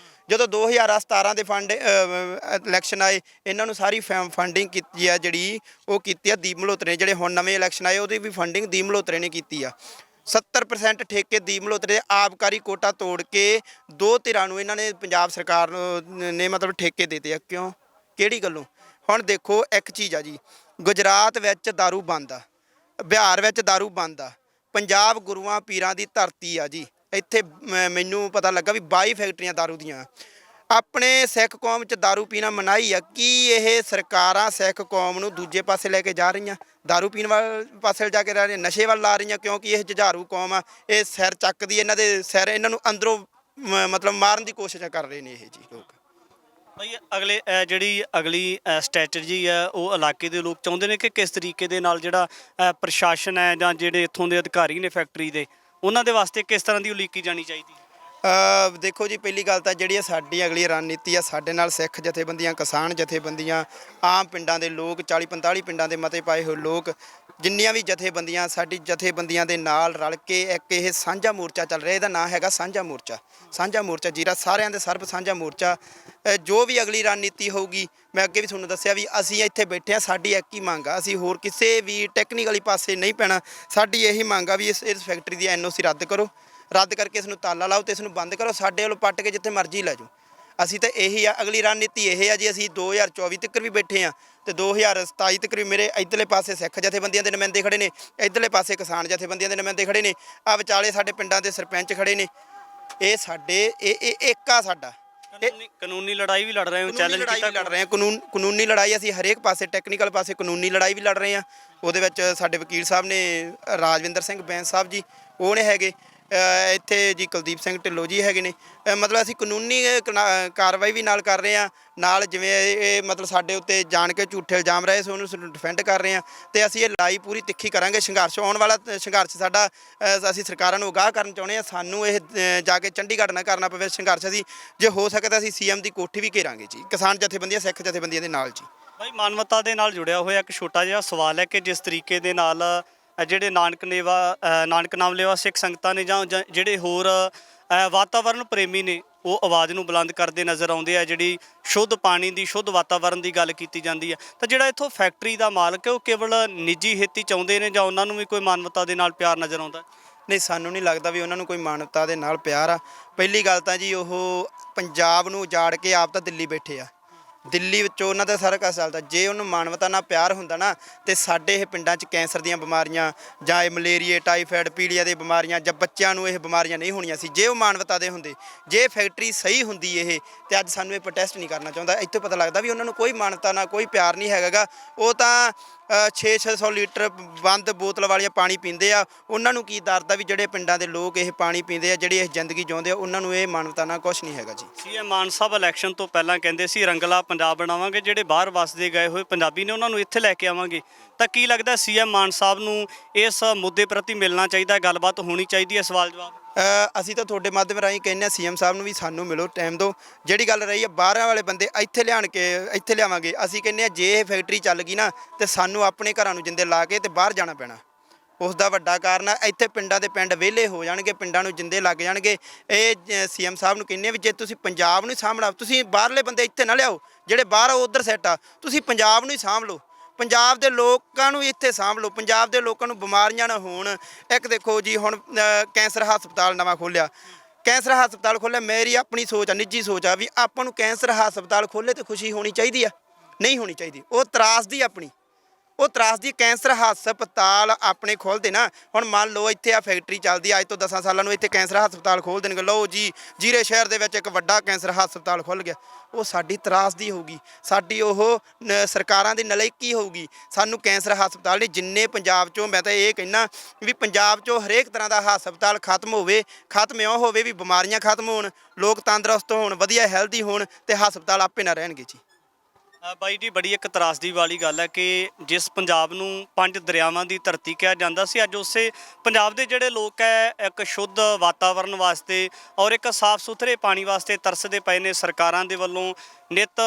ਜਦੋਂ 2017 ਦੇ ਇਲੈਕਸ਼ਨ ਆਏ, ਇਹਨਾਂ ਨੂੰ ਸਾਰੀ ਫੰਡਿੰਗ ਕੀਤੀ ਆ ਜਿਹੜੀ ਉਹ ਕੀਤੀ ਆ ਦੀਪ ਮਲਹੋਤਰੇ ਨੇ। ਜਿਹੜੇ ਹੁਣ ਨਵੇਂ ਇਲੈਕਸ਼ਨ ਆਏ ਉਹਦੀ ਵੀ ਫੰਡਿੰਗ ਦੀਪ ਮਲਹੋਤਰੇ ਨੇ ਕੀਤੀ ਆ। 70% ਠੇਕੇ ਦੀਪ ਮਲਹੋਤਰੇ ਦੇ ਆਬਕਾਰੀ ਕੋਟਾ ਤੋੜ ਕੇ 2 ਧਿਰਾਂ ਨੂੰ ਇਹਨਾਂ ਨੇ ਪੰਜਾਬ ਸਰਕਾਰ ਨੇ ਮਤਲਬ ਠੇਕੇ ਦਿੱਤੇ ਆ। ਕਿਉਂ, ਕਿਹੜੀ ਗੱਲੋਂ? ਹੁਣ ਦੇਖੋ ਇੱਕ ਚੀਜ਼ ਆ ਜੀ, ਗੁਜਰਾਤ ਵਿੱਚ ਦਾਰੂ ਬੰਦ ਆ, ਬਿਹਾਰ ਵਿੱਚ ਦਾਰੂ ਬੰਦ ਆ, ਪੰਜਾਬ ਗੁਰੂਆਂ ਪੀਰਾਂ ਦੀ ਧਰਤੀ ਆ ਜੀ। ਇੱਥੇ ਮੈਨੂੰ ਪਤਾ ਲੱਗਾ ਵੀ 22 ਫੈਕਟਰੀਆਂ ਦਾਰੂ ਦੀਆਂ। ਆਪਣੇ ਸਿੱਖ ਕੌਮ 'ਚ दारू ਪੀਣਾ ਮਨਾਹੀ ਆ। ਕੀ ਇਹ ਸਰਕਾਰਾਂ ਸਿੱਖ ਕੌਮ ਨੂੰ ਦੂਜੇ ਪਾਸੇ ਲੈ ਕੇ ਜਾ ਰਹੀਆਂ? दारू ਪੀਣ ਵਾਲੇ ਪਾਸੇ ਜਾ ਕੇ ਰਹਿ ਰਹੀਆਂ, ਨਸ਼ੇ ਵੱਲ ਲਾ ਰਹੀਆਂ, ਕਿਉਂਕਿ ਇਹ ਜੁਝਾਰੂ ਕੌਮ ਆ। ਇਹ ਸਿਰ ਚੱਕਦੀ, ਇਹਨਾਂ ਦੇ ਸਿਰ ਇਹਨਾਂ ਨੂੰ ਅੰਦਰੋਂ ਮਤਲਬ ਮਾਰਨ ਦੀ ਕੋਸ਼ਿਸ਼ ਕਰ ਰਹੇ ਨੇ ਇਹ ਜੀ ਲੋਕ। ਭਾਈ ਜਿਹੜੀ ਅਗਲੀ ਸਟ੍ਰੈਟਜੀ ਹੈ ਉਹ ਇਲਾਕੇ ਦੇ ਲੋਕ ਚਾਹੁੰਦੇ ਨੇ ਕਿ ਕਿਸ ਤਰੀਕੇ ਦੇ ਨਾਲ ਜਿਹੜਾ ਪ੍ਰਸ਼ਾਸਨ ਹੈ ਜਾਂ ਜਿਹੜੇ ਇੱਥੋਂ ਦੇ ਅਧਿਕਾਰੀ ਨੇ ਫੈਕਟਰੀ ਦੇ, ਉਹਨਾਂ ਦੇ ਵਾਸਤੇ ਕਿਸ ਤਰ੍ਹਾਂ ਦੀ ਉਲੀਕੀ ਜਾਣੀ ਚਾਹੀਦੀ ਹੈ? ਦੇਖੋ ਜੀ, ਪਹਿਲੀ ਗੱਲ ਤਾਂ ਜਿਹੜੀ ਸਾਡੀ ਅਗਲੀ ਰਣਨੀਤੀ ਆ, ਸਾਡੇ ਨਾਲ ਸਿੱਖ ਜਥੇਬੰਦੀਆਂ, ਕਿਸਾਨ ਜਥੇਬੰਦੀਆਂ, ਆਮ ਪਿੰਡਾਂ ਦੇ ਲੋਕ, 40-45 ਪਿੰਡਾਂ ਦੇ ਮਤੇ ਪਾਏ ਹੋਏ ਲੋਕ, ਜਿੰਨੀਆਂ ਵੀ ਜਥੇਬੰਦੀਆਂ, ਸਾਡੀ ਜਥੇਬੰਦੀਆਂ ਦੇ ਨਾਲ ਰਲ ਕੇ ਇੱਕ ਇਹ ਸਾਂਝਾ ਮੋਰਚਾ ਚੱਲ ਰਿਹਾ। ਇਹਦਾ ਨਾਂ ਹੈਗਾ ਸਾਂਝਾ ਮੋਰਚਾ। ਸਾਂਝਾ ਮੋਰਚਾ ਜੀਰਾ ਸਾਰਿਆਂ ਦੇ ਸਰਬ ਸਾਂਝਾ ਮੋਰਚਾ। ਜੋ ਵੀ ਅਗਲੀ ਰਣਨੀਤੀ ਹੋਊਗੀ, ਮੈਂ ਅੱਗੇ ਵੀ ਤੁਹਾਨੂੰ ਦੱਸਿਆ ਵੀ ਅਸੀਂ ਇੱਥੇ ਬੈਠੇ ਹਾਂ, ਸਾਡੀ ਇੱਕ ਹੀ ਮੰਗ ਆ, ਅਸੀਂ ਹੋਰ ਕਿਸੇ ਵੀ ਟੈਕਨੀਕਲੀ ਪਾਸੇ ਨਹੀਂ ਪੈਣਾ। ਸਾਡੀ ਇਹੀ ਮੰਗ ਆ ਵੀ ਇਸ ਫੈਕਟਰੀ ਦੀ NOC ਰੱਦ ਕਰੋ, ਰੱਦ ਕਰਕੇ ਇਸ ਨੂੰ ਤਾਲਾ ਲਾਓ ਤੇ ਇਸ ਨੂੰ ਬੰਦ ਕਰੋ। ਸਾਡੇ ਵੱਲੋਂ ਪੱਟ ਕੇ ਜਿੱਥੇ ਮਰਜ਼ੀ ਲੈ ਜਾਓ। ਅਸੀਂ ਤਾਂ ਇਹੀ ਆ, ਅਗਲੀ ਰਣਨੀਤੀ ਇਹ ਆ ਜੀ। ਅਸੀਂ 2024 ਤੱਕ ਵੀ ਬੈਠੇ ਆ ਤੇ 2027 ਤੱਕ ਵੀ। ਮੇਰੇ ਇੱਧਰਲੇ ਪਾਸੇ ਸਿੱਖ ਜਥੇਬੰਦੀਆਂ ਦੇ ਨੁਮਾਇੰਦੇ ਖੜੇ ਨੇ, ਇੱਧਰਲੇ ਪਾਸੇ ਕਿਸਾਨ ਜਥੇਬੰਦੀਆਂ ਦੇ ਨੁਮਾਇੰਦੇ ਖੜੇ ਨੇ, ਆ ਵਿਚਾਲੇ ਸਾਡੇ ਪਿੰਡਾਂ ਦੇ ਸਰਪੰਚ ਖੜੇ ਨੇ। ਇਹ ਸਾਡੇ ਇਹ ਇੱਕ ਆ ਸਾਡਾ। ਕਾਨੂੰਨੀ ਲੜਾਈ ਵੀ ਲੜ ਰਹੇ ਹੋ, ਚੈਲੰਜ ਕੀਤਾ ਲੜ ਰਹੇ ਹਾਂ। ਕਾਨੂੰਨੀ ਲੜਾਈ ਅਸੀਂ ਹਰੇਕ ਪਾਸੇ, ਟੈਕਨੀਕਲ ਪਾਸੇ ਕਾਨੂੰਨੀ ਲੜਾਈ ਵੀ ਲੜ ਰਹੇ ਹਾਂ। ਉਹਦੇ ਵਿੱਚ ਸਾਡੇ ਵਕੀਲ ਸਾਹਿਬ ਨੇ ਰਾਜਵਿੰਦਰ ਸਿੰਘ ਬੈਂਸ ਸਾਹਿਬ ਜੀ, ਉਹ ਨੇ ਹੈਗੇ ਇੱਥੇ ਜੀ, ਕੁਲਦੀਪ ਸਿੰਘ ਢਿੱਲੋਂ ਜੀ ਹੈਗੇ ਨੇ। ਮਤਲਬ ਅਸੀਂ ਕਾਨੂੰਨੀ ਕਾਰਵਾਈ ਵੀ ਨਾਲ ਕਰ ਰਹੇ ਹਾਂ। ਨਾਲ ਜਿਵੇਂ ਇਹ ਮਤਲਬ ਸਾਡੇ ਉੱਤੇ ਜਾਣ ਕੇ ਝੂਠੇ ਇਲਜ਼ਾਮ ਰਹੇ ਸੀ, ਉਹਨੂੰ ਡਿਫੈਂਡ ਕਰ ਰਹੇ ਹਾਂ ਤੇ ਅਸੀਂ ਇਹ ਲੜਾਈ ਪੂਰੀ ਤਿੱਖੀ ਕਰਾਂਗੇ। ਸੰਘਰਸ਼ ਆਉਣ ਵਾਲਾ ਸੰਘਰਸ਼ ਸਾਡਾ, ਅਸੀਂ ਸਰਕਾਰਾਂ ਨੂੰ ਅਗਾਹ ਕਰਨ ਚਾਹੁੰਦੇ ਹਾਂ। ਸਾਨੂੰ ਇਹ ਜਾ ਕੇ ਚੰਡੀਗੜ੍ਹ ਨਾ ਕਰਨਾ ਪਵੇ ਸੰਘਰਸ਼। ਅਸੀਂ ਜੇ ਹੋ ਸਕਦਾ ਅਸੀਂ CM ਦੀ ਕੋਠੀ ਵੀ ਘੇਰਾਂਗੇ ਜੀ, ਕਿਸਾਨ ਜਥੇਬੰਦੀਆਂ, ਸਿੱਖ ਜਥੇਬੰਦੀਆਂ ਦੇ ਨਾਲ ਜੀ। ਭਾਈ, ਮਾਨਵਤਾ ਦੇ ਨਾਲ ਜੁੜਿਆ ਹੋਇਆ ਇੱਕ ਛੋਟਾ ਜਿਹਾ ਸਵਾਲ ਹੈ ਕਿ ਜਿਸ ਤਰੀਕੇ ਦੇ ਨਾਲ ਜਿਹੜੇ ਨਾਨਕ ਨਾਮ ਲੇਵਾ ਸਿੱਖ ਸੰਗਤਾਂ ਨੇ ਜਾਂ ਜਿਹੜੇ ਹੋਰ ਵਾਤਾਵਰਨ ਪ੍ਰੇਮੀ ਨੇ, ਉਹ ਆਵਾਜ਼ ਨੂੰ ਬੁਲੰਦ ਕਰਦੇ ਨਜ਼ਰ ਆਉਂਦੇ ਆ। ਜਿਹੜੀ ਸ਼ੁੱਧ ਪਾਣੀ ਦੀ, ਸ਼ੁੱਧ ਵਾਤਾਵਰਨ ਦੀ ਗੱਲ ਕੀਤੀ ਜਾਂਦੀ ਹੈ, ਤਾਂ ਜਿਹੜਾ ਇੱਥੋਂ ਫੈਕਟਰੀ ਦਾ ਮਾਲਕ ਹੈ ਉਹ ਕੇਵਲ ਨਿੱਜੀ ਹਿੱਤ ਹੀ ਚਾਹੁੰਦੇ ਨੇ ਜਾਂ ਉਹਨਾਂ ਨੂੰ ਵੀ ਕੋਈ ਮਾਨਵਤਾ ਦੇ ਨਾਲ ਪਿਆਰ ਨਜ਼ਰ ਆਉਂਦਾ? ਨਹੀਂ, ਸਾਨੂੰ ਨਹੀਂ ਲੱਗਦਾ ਵੀ ਉਹਨਾਂ ਨੂੰ ਕੋਈ ਮਾਨਵਤਾ ਦੇ ਨਾਲ ਪਿਆਰ ਆ। ਪਹਿਲੀ ਗੱਲ ਤਾਂ ਜੀ, ਉਹ ਪੰਜਾਬ ਨੂੰ ਉਜਾੜ ਕੇ ਆਪ ਤਾਂ ਦਿੱਲੀ ਬੈਠੇ ਆ। ਦਿੱਲੀ ਵਿੱਚੋਂ ਉਹਨਾਂ ਦਾ ਸਾਰਾ ਕੁਛ ਚੱਲਦਾ। ਜੇ ਉਹਨੂੰ ਮਾਨਵਤਾ ਨਾਲ ਪਿਆਰ ਹੁੰਦਾ ਨਾ ਤੇ ਸਾਡੇ ਇਹ ਪਿੰਡਾਂ 'ਚ ਕੈਂਸਰ ਦੀਆਂ ਬਿਮਾਰੀਆਂ ਜਾਂ ਇਹ ਮਲੇਰੀਏ, ਟਾਈਫਾਇਡ, ਪੀਲੀਆ ਦੀਆਂ ਬਿਮਾਰੀਆਂ ਜਾਂ ਬੱਚਿਆਂ ਨੂੰ ਇਹ ਬਿਮਾਰੀਆਂ ਨਹੀਂ ਹੋਣੀਆਂ ਸੀ, ਜੇ ਉਹ ਮਾਨਵਤਾ ਦੇ ਹੁੰਦੇ। ਜੇ ਫੈਕਟਰੀ ਸਹੀ ਹੁੰਦੀ ਇਹ, ਤੇ ਅੱਜ ਸਾਨੂੰ ਇਹ ਪ੍ਰੋਟੈਸਟ ਨਹੀਂ ਕਰਨਾ ਚਾਹੁੰਦਾ। ਇੱਥੋਂ ਪਤਾ ਲੱਗਦਾ ਵੀ ਉਹਨਾਂ ਨੂੰ ਕੋਈ ਮਾਨਵਤਾ ਨਾਲ ਕੋਈ ਪਿਆਰ ਨਹੀਂ ਹੈਗਾ। ਉਹ ਤਾਂ 600 ਲੀਟਰ ਬੰਦ ਬੋਤਲ ਵਾਲੀਆਂ ਪਾਣੀ ਪੀਂਦੇ ਆ। ਉਹਨਾਂ ਨੂੰ ਕੀ ਦਰਦ ਆ ਵੀ ਜਿਹੜੇ ਪਿੰਡਾਂ ਦੇ ਲੋਕ ਇਹ ਪਾਣੀ ਪੀਂਦੇ ਆ, ਜਿਹੜੇ ਇਹ ਜ਼ਿੰਦਗੀ ਜਿਉਂਦੇ ਆ, ਉਹਨਾਂ ਨੂੰ ਇਹ ਮਾਨਵਤਾ ਨਾਲ ਕੁਛ ਨਹੀਂ ਹੈਗਾ ਜੀ। CM ਮਾਨ ਸਾਹਿਬ ਇਲੈਕਸ਼ਨ ਤੋਂ ਪਹਿਲਾਂ ਕਹਿੰਦੇ ਸੀ ਰੰਗਲਾ ਪੰਜਾਬ ਬਣਾਵਾਂਗੇ, ਜਿਹੜੇ ਬਾਹਰ ਵਸਦੇ ਗਏ ਹੋਏ ਪੰਜਾਬੀ ਨੇ ਉਹਨਾਂ ਨੂੰ ਇੱਥੇ ਲੈ ਕੇ ਆਵਾਂਗੇ। ਤਾਂ ਕੀ ਲੱਗਦਾ CM ਮਾਨ ਸਾਹਿਬ ਨੂੰ ਇਸ ਮੁੱਦੇ ਪ੍ਰਤੀ ਮਿਲਣਾ ਚਾਹੀਦਾ, ਗੱਲਬਾਤ ਹੋਣੀ ਚਾਹੀਦੀ ਹੈ? ਸਵਾਲ ਜਵਾਬ ਅਸੀਂ ਤਾਂ ਤੁਹਾਡੇ ਮਾਧਿਅਮ ਰਾਹੀਂ ਕਹਿੰਦੇ ਹਾਂ CM ਸਾਹਿਬ ਨੂੰ ਵੀ ਸਾਨੂੰ ਮਿਲੋ, ਟਾਈਮ ਦਿਓ। ਜਿਹੜੀ ਗੱਲ ਰਹੀ ਹੈ ਬਾਹਰਾਂ ਵਾਲੇ ਬੰਦੇ ਇੱਥੇ ਇੱਥੇ ਲਿਆਵਾਂਗੇ, ਅਸੀਂ ਕਹਿੰਦੇ ਹਾਂ ਜੇ ਇਹ ਫੈਕਟਰੀ ਚੱਲ ਗਈ ਨਾ ਤੇ ਸਾਨੂੰ ਆਪਣੇ ਘਰਾਂ ਨੂੰ ਜਿੰਦੇ ਲਾ ਕੇ ਤੇ ਬਾਹਰ ਜਾਣਾ ਪੈਣਾ। ਉਸ ਦਾ ਵੱਡਾ ਕਾਰਨ ਹੈ ਇੱਥੇ ਪਿੰਡਾਂ ਦੇ ਪਿੰਡ ਵਿਹਲੇ ਹੋ ਜਾਣਗੇ, ਪਿੰਡਾਂ ਨੂੰ ਜਿੰਦੇ ਲੱਗ ਜਾਣਗੇ। ਇਹ CM ਸਾਹਿਬ ਨੂੰ ਕਹਿੰਦੇ ਆ ਵੀ ਜੇ ਤੁਸੀਂ ਪੰਜਾਬ ਨੂੰ ਹੀ ਸਾਂਭਣਾ, ਤੁਸੀਂ ਬਾਹਰਲੇ ਬੰਦੇ ਇੱਥੇ ਨਾ ਲਿਆਓ, ਜਿਹੜੇ ਬਾਹਰ ਉਧਰ ਸੈੱਟ ਆ, ਤੁਸੀਂ ਪੰਜਾਬ ਨੂੰ ਹੀ ਸਾਂਭ ਲਓ। ਪੰਜਾਬ ਦੇ ਲੋਕਾਂ ਨੂੰ ਇੱਥੇ ਸਾਂਭ ਲਓ, ਪੰਜਾਬ ਦੇ ਲੋਕਾਂ ਨੂੰ ਬਿਮਾਰੀਆਂ ਨਾ ਹੋਣ। ਇੱਕ ਦੇਖੋ ਜੀ, ਹੁਣ ਕੈਂਸਰ ਹਸਪਤਾਲ ਨਵਾਂ ਖੋਲ੍ਹਿਆ, ਕੈਂਸਰ ਹਸਪਤਾਲ ਖੋਲ੍ਹਿਆ। ਮੇਰੀ ਆਪਣੀ ਸੋਚ ਆ, ਨਿੱਜੀ ਸੋਚ ਆ ਵੀ ਆਪਾਂ ਨੂੰ ਕੈਂਸਰ ਹਸਪਤਾਲ ਖੋਲ੍ਹੇ ਤੇ ਖੁਸ਼ੀ ਹੋਣੀ ਚਾਹੀਦੀ ਆ? ਨਹੀਂ ਹੋਣੀ ਚਾਹੀਦੀ। ਉਹ ਤਰਾਸਦੀ ਆਪਣੀ, ਉਹ ਤਰਾਸਦੀ। ਕੈਂਸਰ ਹਸਪਤਾਲ ਆਪਣੇ ਖੋਲ੍ਹਦੇ ਨਾ, ਹੁਣ ਮੰਨ ਲਓ ਇੱਥੇ ਆ ਫੈਕਟਰੀ ਚੱਲਦੀ ਆ, ਅੱਜ ਤੋਂ 10 ਸਾਲਾਂ ਨੂੰ ਇੱਥੇ ਕੈਂਸਰ ਹਸਪਤਾਲ ਖੋਲ੍ਹ ਦੇਣਗੇ। ਲਓ ਜੀ, ਜੀਰੇ ਸ਼ਹਿਰ ਦੇ ਵਿੱਚ ਇੱਕ ਵੱਡਾ ਕੈਂਸਰ ਹਸਪਤਾਲ ਖੁੱਲ੍ਹ ਗਿਆ। ਉਹ ਸਾਡੀ ਤਰਾਸਦੀ ਹੋਊਗੀ, ਸਾਡੀ ਉਹ ਸਰਕਾਰਾਂ ਦੀ ਨਲਾਇਕੀ ਹੋਊਗੀ। ਸਾਨੂੰ ਕੈਂਸਰ ਹਸਪਤਾਲ ਨਹੀਂ, ਜਿੰਨੇ ਪੰਜਾਬ 'ਚੋਂ, ਮੈਂ ਤਾਂ ਇਹ ਕਹਿਣਾ ਵੀ ਪੰਜਾਬ 'ਚੋਂ ਹਰੇਕ ਤਰ੍ਹਾਂ ਦਾ ਹਸਪਤਾਲ ਖਤਮ ਹੋਵੇ। ਖਤਮ ਇਉਂ ਹੋਵੇ ਵੀ ਬਿਮਾਰੀਆਂ ਖਤਮ ਹੋਣ, ਲੋਕ ਤੰਦਰੁਸਤ ਹੋਣ, ਵਧੀਆ ਹੈਲਦੀ ਹੋਣ ਤੇ ਹਸਪਤਾਲ ਆਪੇ ਨਾ ਰਹਿਣਗੇ ਜੀ। ਬਾਈ ਜੀ, ਬੜੀ ਇੱਕ ਤਰਾਸਦੀ ਵਾਲੀ ਗੱਲ ਹੈ ਕਿ ਜਿਸ ਪੰਜਾਬ ਨੂੰ 5 ਦਰਿਆਵਾਂ ਦੀ ਧਰਤੀ ਕਿਹਾ ਜਾਂਦਾ ਸੀ, ਅੱਜ ਉਸੇ ਪੰਜਾਬ ਦੇ ਜਿਹੜੇ ਲੋਕ ਹੈ ਇੱਕ ਸ਼ੁੱਧ ਵਾਤਾਵਰਨ ਵਾਸਤੇ ਔਰ ਇੱਕ ਸਾਫ਼ ਸੁਥਰੇ ਪਾਣੀ ਵਾਸਤੇ ਤਰਸਦੇ ਪਏ ਨੇ। ਸਰਕਾਰਾਂ ਦੇ ਵੱਲੋਂ ਨਿੱਤ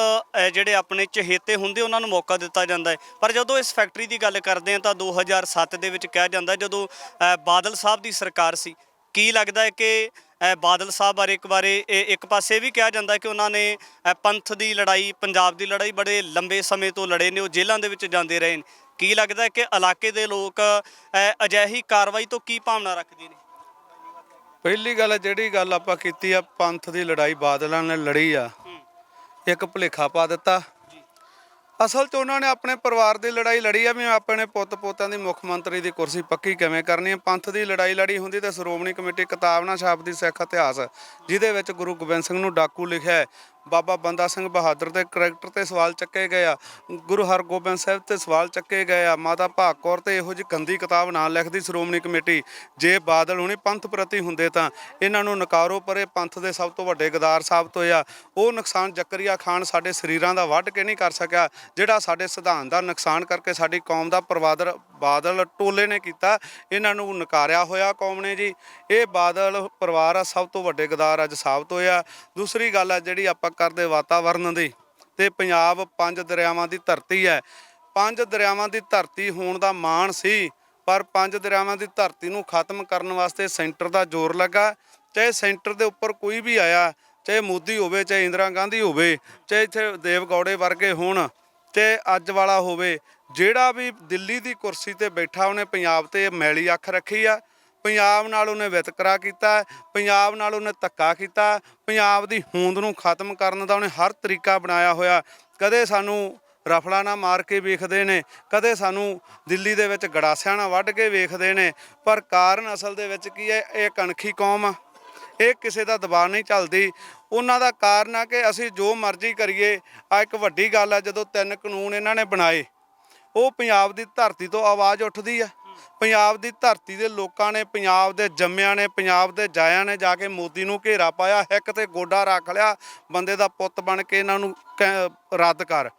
ਜਿਹੜੇ ਆਪਣੇ ਚਹੇਤੇ ਹੁੰਦੇ ਉਹਨਾਂ ਨੂੰ ਮੌਕਾ ਦਿੱਤਾ ਜਾਂਦਾ ਹੈ। ਪਰ ਜਦੋਂ ਇਸ ਫੈਕਟਰੀ ਦੀ ਗੱਲ ਕਰਦੇ ਹਾਂ ਤਾਂ 2007 ਦੇ ਵਿੱਚ ਕਿਹਾ ਜਾਂਦਾ, ਜਦੋਂ ਬਾਦਲ ਸਾਹਿਬ ਦੀ ਸਰਕਾਰ ਸੀ। ਕੀ ਲੱਗਦਾ ਹੈ ਕਿ ਬਾਦਲ ਸਾਹਿਬ ਬਾਰੇ ਇੱਕ ਪਾਸੇ ਵੀ ਕਿਹਾ ਜਾਂਦਾ ਕਿ ਉਹਨਾਂ ਨੇ ਪੰਥ ਦੀ ਲੜਾਈ, ਪੰਜਾਬ ਦੀ ਲੜਾਈ ਬੜੇ ਲੰਬੇ ਸਮੇਂ ਤੋਂ ਲੜੇ ਨੇ, ਉਹ ਜੇਲ੍ਹਾਂ ਦੇ ਵਿੱਚ ਜਾਂਦੇ ਰਹੇ ਨੇ। ਕੀ ਲੱਗਦਾ ਕਿ ਇਲਾਕੇ ਦੇ ਲੋਕ ਅਜਿਹੀ ਕਾਰਵਾਈ ਤੋਂ ਕੀ ਭਾਵਨਾ ਰੱਖਦੇ ਨੇ? ਪਹਿਲੀ ਗੱਲ, ਜਿਹੜੀ ਗੱਲ ਆਪਾਂ ਕੀਤੀ ਆ, ਪੰਥ ਦੀ ਲੜਾਈ ਬਾਦਲਾਂ ਨੇ ਲੜੀ ਆ, ਇੱਕ ਭੁਲੇਖਾ ਪਾ ਦਿੱਤਾ। ਅਸਲ 'ਚ ਉਹਨਾਂ ਨੇ ਆਪਣੇ ਪਰਿਵਾਰ ਦੀ ਲੜਾਈ ਲੜੀ ਆ ਵੀ ਆਪਣੇ ਪੁੱਤ ਪੋਤਿਆਂ ਦੀ ਮੁੱਖ ਮੰਤਰੀ ਦੀ ਕੁਰਸੀ ਪੱਕੀ ਕਿਵੇਂ ਕਰਨੀ ਹੈ। ਪੰਥ ਦੀ ਲੜਾਈ ਲੜੀ ਹੁੰਦੀ ਤਾਂ ਸ਼੍ਰੋਮਣੀ ਕਮੇਟੀ ਕਿਤਾਬ ਨਾ ਛਾਪਦੀ ਸਿੱਖ ਇਤਿਹਾਸ, ਜਿਹਦੇ ਵਿੱਚ ਗੁਰੂ ਗੋਬਿੰਦ ਸਿੰਘ ਨੂੰ ਡਾਕੂ ਲਿਖਿਆ, ਬਾਬਾ ਬੰਦਾ ਸਿੰਘ ਬਹਾਦਰ ਦੇ ਕਰੈਕਟਰ ਤੇ ਸਵਾਲ ਚੱਕੇ ਗਏ ਆ, ਗੁਰੂ ਹਰਗੋਬਿੰਦ ਸਾਹਿਬ ਤੇ ਸਵਾਲ ਚੱਕੇ ਗਏ ਆ, ਮਾਤਾ ਭਾਗ ਕੌਰ ਤੇ ਇਹੋ ਜਿਹੀ ਗੰਦੀ ਕਿਤਾਬ ਨਾ ਲਿਖਦੀ ਸ਼੍ਰੋਮਣੀ ਕਮੇਟੀ। ਜੇ ਬਾਦਲ ਹੁਣੀ ਪੰਥ ਪ੍ਰਤੀ ਹੁੰਦੇ ਤਾਂ ਇਹਨਾਂ ਨੂੰ ਨਕਾਰੋ, ਪਰ ਇਹ ਪੰਥ ਦੇ ਸਭ ਤੋਂ ਵੱਡੇ ਗਦਾਰ ਸਾਬਤ ਹੋਏ ਆ। ਉਹ ਨੁਕਸਾਨ ਜ਼ਕਰੀਆ ਖਾਨ ਸਾਡੇ ਸਰੀਰਾਂ ਦਾ ਵੱਢ ਕੇ ਨਹੀਂ ਕਰ ਸਕਿਆ, ਜਿਹੜਾ ਸਾਡੇ ਸਿਧਾਂਤ ਦਾ ਨੁਕਸਾਨ ਕਰਕੇ ਸਾਡੀ ਕੌਮ ਦਾ ਬਾਦਲ ਟੋਲੇ ਨੇ ਕੀਤਾ। ਇਹਨਾਂ ਨੂੰ ਨਕਾਰਿਆ ਹੋਇਆ ਕੌਮ ਨੇ ਜੀ। ਇਹ ਬਾਦਲ ਪਰਿਵਾਰ ਆ ਸਭ ਤੋਂ ਵੱਡੇ ਗਦਾਰ ਅੱਜ ਸਾਬਤ ਹੋਇਆ। ਦੂਸਰੀ ਗੱਲ ਆ ਜਿਹੜੀ ਆਪਾਂ ਕਰਦੇ ਵਾਤਾਵਰਨ ਦੀ, ਤੇ ਪੰਜਾਬ 5 ਦਰਿਆਵਾਂ ਦੀ ਧਰਤੀ ਹੈ। 5 ਦਰਿਆਵਾਂ ਦੀ ਧਰਤੀ ਹੋਣ ਦਾ ਮਾਣ ਸੀ, ਪਰ 5 ਦਰਿਆਵਾਂ ਦੀ ਧਰਤੀ ਨੂੰ ਖਤਮ ਕਰਨ ਵਾਸਤੇ ਸੈਂਟਰ ਦਾ ਜ਼ੋਰ ਲੱਗਾ। ਚਾਹੇ ਸੈਂਟਰ ਦੇ ਉੱਪਰ ਕੋਈ ਵੀ ਆਇਆ, ਚਾਹੇ ਮੋਦੀ ਹੋਵੇ, ਚਾਹੇ ਇੰਦਰਾ ਗਾਂਧੀ ਹੋਵੇ, ਚਾਹੇ ਇੱਥੇ ਦੇਵ ਗੌੜੇ ਵਰਗੇ ਹੋਣ, ਚਾਹੇ ਅੱਜ ਵਾਲਾ ਹੋਵੇ, ਜਿਹੜਾ ਵੀ ਦਿੱਲੀ ਦੀ ਕੁਰਸੀ ਤੇ ਬੈਠਾ ਉਹਨੇ ਪੰਜਾਬ ਤੇ ਮੈਲੀ ਅੱਖ ਰੱਖੀ ਆ। ਪੰਜਾਬ ਨਾਲ ਉਹਨੇ ਵਿਤਕਰਾ ਕੀਤਾ, ਪੰਜਾਬ ਨਾਲ ਉਹਨੇ ਧੱਕਾ ਕੀਤਾ, ਪੰਜਾਬ ਦੀ ਹੋਂਦ ਨੂੰ ਖਤਮ ਕਰਨ ਦਾ ਉਹਨੇ ਹਰ ਤਰੀਕਾ ਬਣਾਇਆ ਹੋਇਆ। ਕਦੇ ਸਾਨੂੰ ਰਫਲਾ ਨਾ ਮਾਰ ਕੇ ਵੇਖਦੇ ਨੇ, ਕਦੇ ਸਾਨੂੰ ਦਿੱਲੀ ਦੇ ਵਿੱਚ ਗੜਾਸਿਆਂ ਨਾਲ ਵੱਢ ਕੇ ਵੇਖਦੇ ਨੇ, ਪਰ ਕਾਰਨ ਅਸਲ ਦੇ ਵਿੱਚ ਕੀ ਹੈ? ਇਹ ਕਣਖੀ ਕੌਮ ਆ, ਇਹ ਕਿਸੇ ਦਾ ਦਬਾਅ ਨਹੀਂ ਚੱਲਦੀ। ਉਹਨਾਂ ਦਾ ਕਾਰਨ ਆ ਕਿ ਅਸੀਂ ਜੋ ਮਰਜ਼ੀ ਕਰੀਏ। ਆ ਇੱਕ ਵੱਡੀ ਗੱਲ ਆ, ਜਦੋਂ 3 ਕਾਨੂੰਨ ਇਹਨਾਂ ਨੇ ਬਣਾਏ, ਉਹ ਪੰਜਾਬ ਦੀ ਧਰਤੀ ਤੋਂ ਆਵਾਜ਼ ਉੱਠਦੀ ਆ। ਪੰਜਾਬ ਦੀ ਧਰਤੀ ਦੇ ਲੋਕਾਂ ਨੇ, ਪੰਜਾਬ ਦੇ ਜੰਮਿਆਂ ਨੇ, ਪੰਜਾਬ ਦੇ ਜਾਇਆਂ ਨੇ ਜਾ ਕੇ ਮੋਦੀ ਨੂੰ ਘੇਰਾ ਪਾਇਆ, ਹਿੱਕ ਤੇ ਗੋਡਾ ਰੱਖ ਲਿਆ, ਬੰਦੇ ਦਾ ਪੁੱਤ ਬਣ ਕੇ ਇਹਨਾਂ ਨੂੰ ਰੱਦ ਕਰ।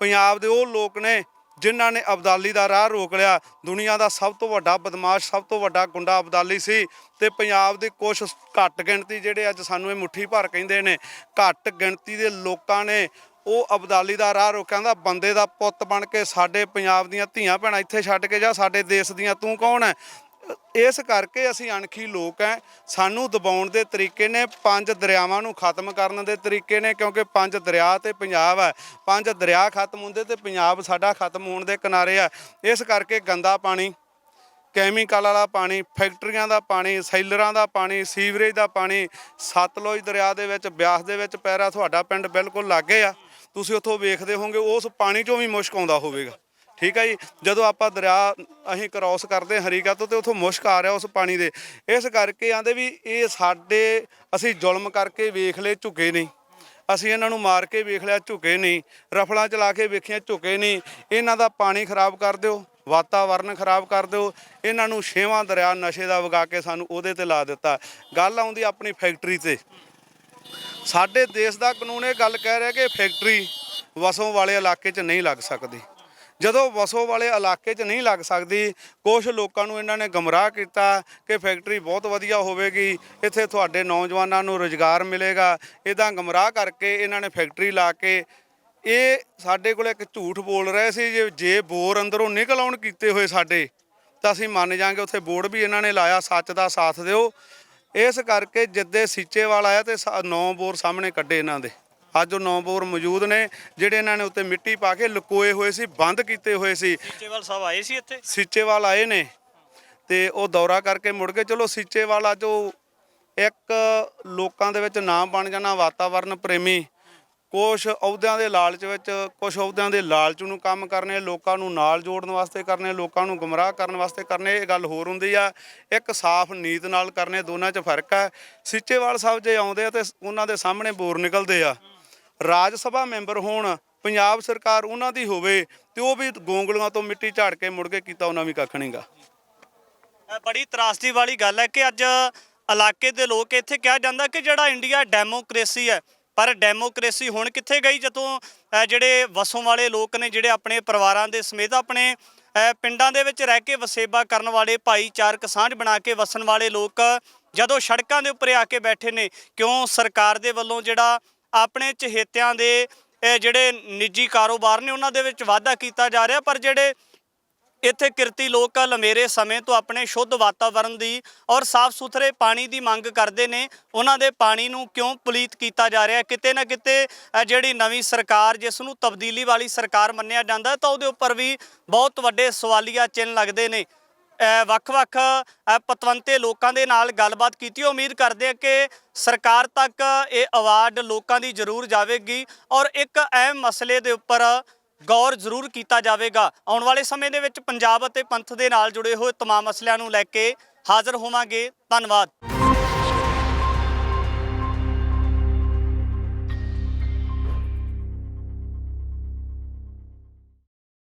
ਪੰਜਾਬ ਦੇ ਉਹ ਲੋਕ ਨੇ ਜਿਨ੍ਹਾਂ ਨੇ ਅਬਦਾਲੀ ਦਾ ਰਾਹ ਰੋਕ ਲਿਆ। ਦੁਨੀਆ ਦਾ ਸਭ ਤੋਂ ਵੱਡਾ ਬਦਮਾਸ਼, ਸਭ ਤੋਂ ਵੱਡਾ ਗੁੰਡਾ ਅਬਦਾਲੀ ਸੀ, ਤੇ ਪੰਜਾਬ ਦੀ ਕੁਛ ਘੱਟ ਗਿਣਤੀ ਜਿਹੜੇ ਅੱਜ ਸਾਨੂੰ ਇਹ ਮੁੱਠੀ ਭਰ ਕਹਿੰਦੇ ਨੇ, ਘੱਟ ਗਿਣਤੀ ਦੇ ਲੋਕਾਂ ਨੇ ਉਹ ਅਬਦਾਲੀ ਦਾ ਰਾਹ ਰੋਕਿਆ। ਦਾ ਬੰਦੇ ਦਾ ਪੁੱਤ ਬਣ ਕੇ ਸਾਡੇ ਪੰਜਾਬ ਦੀਆਂ ਧੀਆਂ ਭੈਣਾਂ ਇੱਥੇ ਛੱਡ ਕੇ ਜਾ, ਸਾਡੇ ਦੇਸ਼ ਦੀਆਂ ਤੂੰ ਕੌਣ ਹੈ? ਇਸ ਕਰਕੇ ਅਸੀਂ ਅਣਖੀ ਲੋਕ ਹੈ। ਸਾਨੂੰ ਦਬਾਉਣ ਦੇ ਤਰੀਕੇ ਨੇ, 5 ਦਰਿਆਵਾਂ ਨੂੰ ਖਤਮ ਕਰਨ ਦੇ ਤਰੀਕੇ ਨੇ, ਕਿਉਂਕਿ 5 ਦਰਿਆ ਤੇ ਪੰਜਾਬ ਹੈ। 5 ਦਰਿਆ ਖਤਮ ਹੁੰਦੇ ਤੇ ਪੰਜਾਬ ਸਾਡਾ ਖਤਮ ਹੋਣ ਦੇ ਕਿਨਾਰੇ ਆ। ਇਸ ਕਰਕੇ ਗੰਦਾ ਪਾਣੀ, ਕੈਮੀਕਲ ਵਾਲਾ ਪਾਣੀ, ਫੈਕਟਰੀਆਂ ਦਾ ਪਾਣੀ, ਸੈਲਰਾਂ ਦਾ ਪਾਣੀ, ਸੀਵਰੇਜ ਦਾ ਪਾਣੀ, ਸਤਲੁਜ ਦਰਿਆ ਦੇ ਵਿੱਚ, ਬਿਆਸ ਦੇ ਵਿੱਚ ਪੈਰਾ, ਤੁਹਾਡਾ ਪਿੰਡ ਬਿਲਕੁਲ ਲਾਗੇ ਆ, ਤੁਸੀਂ ਉੱਥੋਂ ਵੇਖਦੇ ਹੋਵੋਗੇ, ਉਸ ਪਾਣੀ 'ਚੋਂ ਵੀ ਮੁਸ਼ਕ ਆਉਂਦਾ ਹੋਵੇਗਾ। ਠੀਕ ਹੈ ਜੀ। ਜਦੋਂ ਆਪਾਂ ਦਰਿਆ ਅਸੀਂ ਕ੍ਰੋਸ ਕਰਦੇ ਹਰੀਕਾ ਤੋਂ, ਤੇ ਉੱਥੋਂ ਮੁਸ਼ਕ ਆ ਰਿਹਾ ਉਸ ਪਾਣੀ ਦੇ। ਇਸ ਕਰਕੇ ਆਂਦੇ ਵੀ ਇਹ ਸਾਡੇ, ਅਸੀਂ ਜ਼ੁਲਮ ਕਰਕੇ ਵੇਖ ਲਏ, ਝੁਕੇ ਨਹੀਂ। ਅਸੀਂ ਇਹਨਾਂ ਨੂੰ ਮਾਰ ਕੇ ਵੇਖ ਲਿਆ, ਝੁਕੇ ਨਹੀਂ। ਰਫਲਾਂ ਚਲਾ ਕੇ ਵੇਖੀਆਂ, ਝੁਕੇ ਨਹੀਂ। ਇਹਨਾਂ ਦਾ ਪਾਣੀ ਖਰਾਬ ਕਰ ਦਿਓ, ਵਾਤਾਵਰਨ ਖਰਾਬ ਕਰ ਦਿਓ। ਇਹਨਾਂ ਨੂੰ 6ਵਾਂ ਦਰਿਆ ਨਸ਼ੇ ਦਾ ਵਗਾ ਕੇ ਸਾਨੂੰ ਉਹਦੇ ਤੇ ਲਾ ਦਿੱਤਾ। ਗੱਲ ਆਉਂਦੀ ਆਪਣੀ ਫੈਕਟਰੀ ਤੇ। ਸਾਡੇ ਦੇਸ਼ ਦਾ ਕਾਨੂੰਨ ਇਹ ਗੱਲ ਕਹਿ ਰਿਹਾ ਕਿ ਫੈਕਟਰੀ ਵਸੋਂ ਵਾਲੇ ਇਲਾਕੇ 'ਚ ਨਹੀਂ ਲੱਗ ਸਕਦੀ। ਜਦੋਂ ਵਸੋਂ ਵਾਲੇ ਇਲਾਕੇ 'ਚ ਨਹੀਂ ਲੱਗ ਸਕਦੀ, ਕੁਛ ਲੋਕਾਂ ਨੂੰ ਇਹਨਾਂ ਨੇ ਗਮਰਾਹ ਕੀਤਾ ਕਿ ਫੈਕਟਰੀ ਬਹੁਤ ਵਧੀਆ ਹੋਵੇਗੀ, ਇੱਥੇ ਤੁਹਾਡੇ ਨੌਜਵਾਨਾਂ ਨੂੰ ਰੁਜ਼ਗਾਰ ਮਿਲੇਗਾ। ਇੱਦਾਂ ਗਮਰਾਹ ਕਰਕੇ ਇਹਨਾਂ ਨੇ ਫੈਕਟਰੀ ਲਾ ਕੇ, ਇਹ ਸਾਡੇ ਕੋਲ ਇੱਕ ਝੂਠ ਬੋਲ ਰਹੇ ਸੀ, ਜੇ ਬੋਰ ਅੰਦਰੋਂ ਨਿਕਲ ਆਉਣ ਕੀਤੇ ਹੋਏ ਸਾਡੇ, ਤਾਂ ਅਸੀਂ ਮੰਨ ਜਾਾਂਗੇ। ਉੱਥੇ ਬੋਰਡ ਵੀ ਇਹਨਾਂ ਨੇ ਲਾਇਆ, ਸੱਚ ਦਾ ਸਾਥ ਦਿਓ। ਇਸ ਕਰਕੇ ਜਿੱਦੇ ਸੀਚੇਵਾਲ ਆਇਆ ਤੇ 9 ਬੋਰ ਸਾਹਮਣੇ ਕੱਢੇ ਇਹਨਾਂ ਦੇ। ਅੱਜ ਉਹ 9 ਬੋਰ ਮੌਜੂਦ ਨੇ, ਜਿਹੜੇ ਇਹਨਾਂ ਨੇ ਉੱਤੇ ਮਿੱਟੀ ਪਾ ਕੇ ਲੁਕੋਏ ਹੋਏ ਸੀ, ਬੰਦ ਕੀਤੇ ਹੋਏ ਸੀ। ਸੀਚੇਵਾਲ ਸਾਹਿਬ ਆਏ ਸੀ ਇੱਥੇ, ਸੀਚੇਵਾਲ ਆਏ ਨੇ ਤੇ ਉਹ ਦੌਰਾ ਕਰਕੇ ਮੁੜ ਕੇ। ਚਲੋ ਸੀਚੇਵਾਲ ਅੱਜ ਉਹ ਇੱਕ ਲੋਕਾਂ ਦੇ ਵਿੱਚ ਨਾਮ ਬਣ ਜਾਣਾ, ਵਾਤਾਵਰਨ ਪ੍ਰੇਮੀ। ਕੁਛ ਅਹੁਦਿਆਂ ਦੇ ਲਾਲਚ ਵਿੱਚ, ਕੁਛ ਅਹੁਦਿਆਂ ਦੇ ਲਾਲਚ ਨੂੰ ਕੰਮ ਕਰਨੇ, ਲੋਕਾਂ ਨੂੰ ਨਾਲ ਜੋੜਨ ਵਾਸਤੇ ਕਰਨੇ, ਲੋਕਾਂ ਨੂੰ ਗੁੰਮਰਾਹ ਕਰਨ ਵਾਸਤੇ ਕਰਨੇ, ਇਹ ਗੱਲ ਹੋਰ ਹੁੰਦੀ ਆ। ਇੱਕ ਸਾਫ਼ ਨੀਤ ਨਾਲ ਕਰਨੇ, ਦੋਨਾਂ 'ਚ ਫਰਕ ਹੈ। ਸੀਚੇਵਾਲ ਸਾਹਿਬ ਜੇ ਆਉਂਦੇ ਆ ਤੇ ਉਹਨਾਂ ਦੇ ਸਾਹਮਣੇ ਬੋਰ ਨਿਕਲਦੇ ਆ। ਰਾਜ ਸਭਾ ਮੈਂਬਰ ਹੋਣ, ਪੰਜਾਬ ਸਰਕਾਰ ਉਹਨਾਂ ਦੀ ਹੋਵੇ, ਤੇ ਉਹ ਵੀ ਗੋਂਗਲੂਆਂ ਤੋਂ ਮਿੱਟੀ ਝਾੜ ਕੇ ਮੁੜ ਕੇ ਕੀਤਾ ਉਹਨਾਂ ਵੀ ਕੱਖ ਨਹੀਂਗਾ। ਬੜੀ ਤਰਾਸਦੀ ਵਾਲੀ ਗੱਲ ਹੈ ਕਿ ਅੱਜ ਇਲਾਕੇ ਦੇ ਲੋਕ, ਇੱਥੇ ਕਿਹਾ ਜਾਂਦਾ ਕਿ ਜਿਹੜਾ ਇੰਡੀਆ ਡੈਮੋਕ੍ਰੇਸੀ ਹੈ, ਪਰ ਡੈਮੋਕ੍ਰੇਸੀ ਹੁਣ ਕਿੱਥੇ ਗਈ ਜਦੋਂ ਜਿਹੜੇ ਵਸੋਂ ਵਾਲੇ ਲੋਕ ਨੇ, ਜਿਹੜੇ ਆਪਣੇ ਪਰਿਵਾਰਾਂ ਦੇ ਸਮੇਤ ਆਪਣੇ ਪਿੰਡਾਂ ਦੇ ਵਿੱਚ ਰਹਿ ਕੇ ਵਸੇਬਾ ਕਰਨ ਵਾਲੇ, ਭਾਈਚਾਰਕ ਸਾਂਝ ਬਣਾ ਕੇ ਵਸਣ ਵਾਲੇ ਲੋਕ ਜਦੋਂ ਸੜਕਾਂ ਦੇ ਉੱਪਰ ਆ ਕੇ ਬੈਠੇ ਨੇ। ਕਿਉਂ ਸਰਕਾਰ ਦੇ ਵੱਲੋਂ ਜਿਹੜਾ ਆਪਣੇ ਚਹੇਤਿਆਂ ਦੇ ਜਿਹੜੇ ਨਿੱਜੀ ਕਾਰੋਬਾਰ ਨੇ ਉਹਨਾਂ ਦੇ ਵਿੱਚ ਵਾਧਾ ਕੀਤਾ ਜਾ ਰਿਹਾ, ਪਰ ਜਿਹੜੇ ਇੱਥੇ ਕਿਰਤੀ ਲੋਕ ਲੰਮੇਰੇ ਸਮੇਂ ਤੋਂ ਆਪਣੇ ਸ਼ੁੱਧ ਵਾਤਾਵਰਨ ਦੀ ਔਰ ਸਾਫ਼ ਸੁਥਰੇ ਪਾਣੀ ਦੀ ਮੰਗ ਕਰਦੇ ਨੇ, ਉਹਨਾਂ ਦੇ ਪਾਣੀ ਨੂੰ ਕਿਉਂ ਪਲੀਤ ਕੀਤਾ ਜਾ ਰਿਹਾ? ਕਿਤੇ ਨਾ ਕਿਤੇ ਜਿਹੜੀ ਨਵੀਂ ਸਰਕਾਰ, ਜਿਸ ਨੂੰ ਤਬਦੀਲੀ ਵਾਲੀ ਸਰਕਾਰ ਮੰਨਿਆ ਜਾਂਦਾ, ਤਾਂ ਉਹਦੇ ਉੱਪਰ ਵੀ ਬਹੁਤ ਵੱਡੇ ਸਵਾਲੀਆ ਚਿੰਨ੍ਹ ਲੱਗਦੇ ਨੇ। ਵੱਖ-ਵੱਖ ਪਤਵੰਤੇ ਲੋਕਾਂ ਦੇ ਨਾਲ ਗੱਲਬਾਤ ਕੀਤੀ। ਉਮੀਦ ਕਰਦੇ ਆ ਕਿ ਸਰਕਾਰ ਤੱਕ ਇਹ ਅਵਾਰਡ ਲੋਕਾਂ ਦੀ ਜ਼ਰੂਰ ਜਾਵੇਗੀ ਔਰ ਇੱਕ ਅਹਿਮ ਮਸਲੇ ਦੇ ਉੱਪਰ ਗੌਰ ਜ਼ਰੂਰ ਕੀਤਾ ਜਾਵੇਗਾ। ਆਉਣ ਵਾਲੇ ਸਮੇਂ ਦੇ ਵਿੱਚ ਪੰਜਾਬ ਅਤੇ ਪੰਥ ਦੇ ਨਾਲ ਜੁੜੇ ਹੋਏ ਤਮਾਮ ਮਸਲਿਆਂ ਨੂੰ ਲੈ ਕੇ ਹਾਜ਼ਰ ਹੋਵਾਂਗੇ। ਧੰਨਵਾਦ।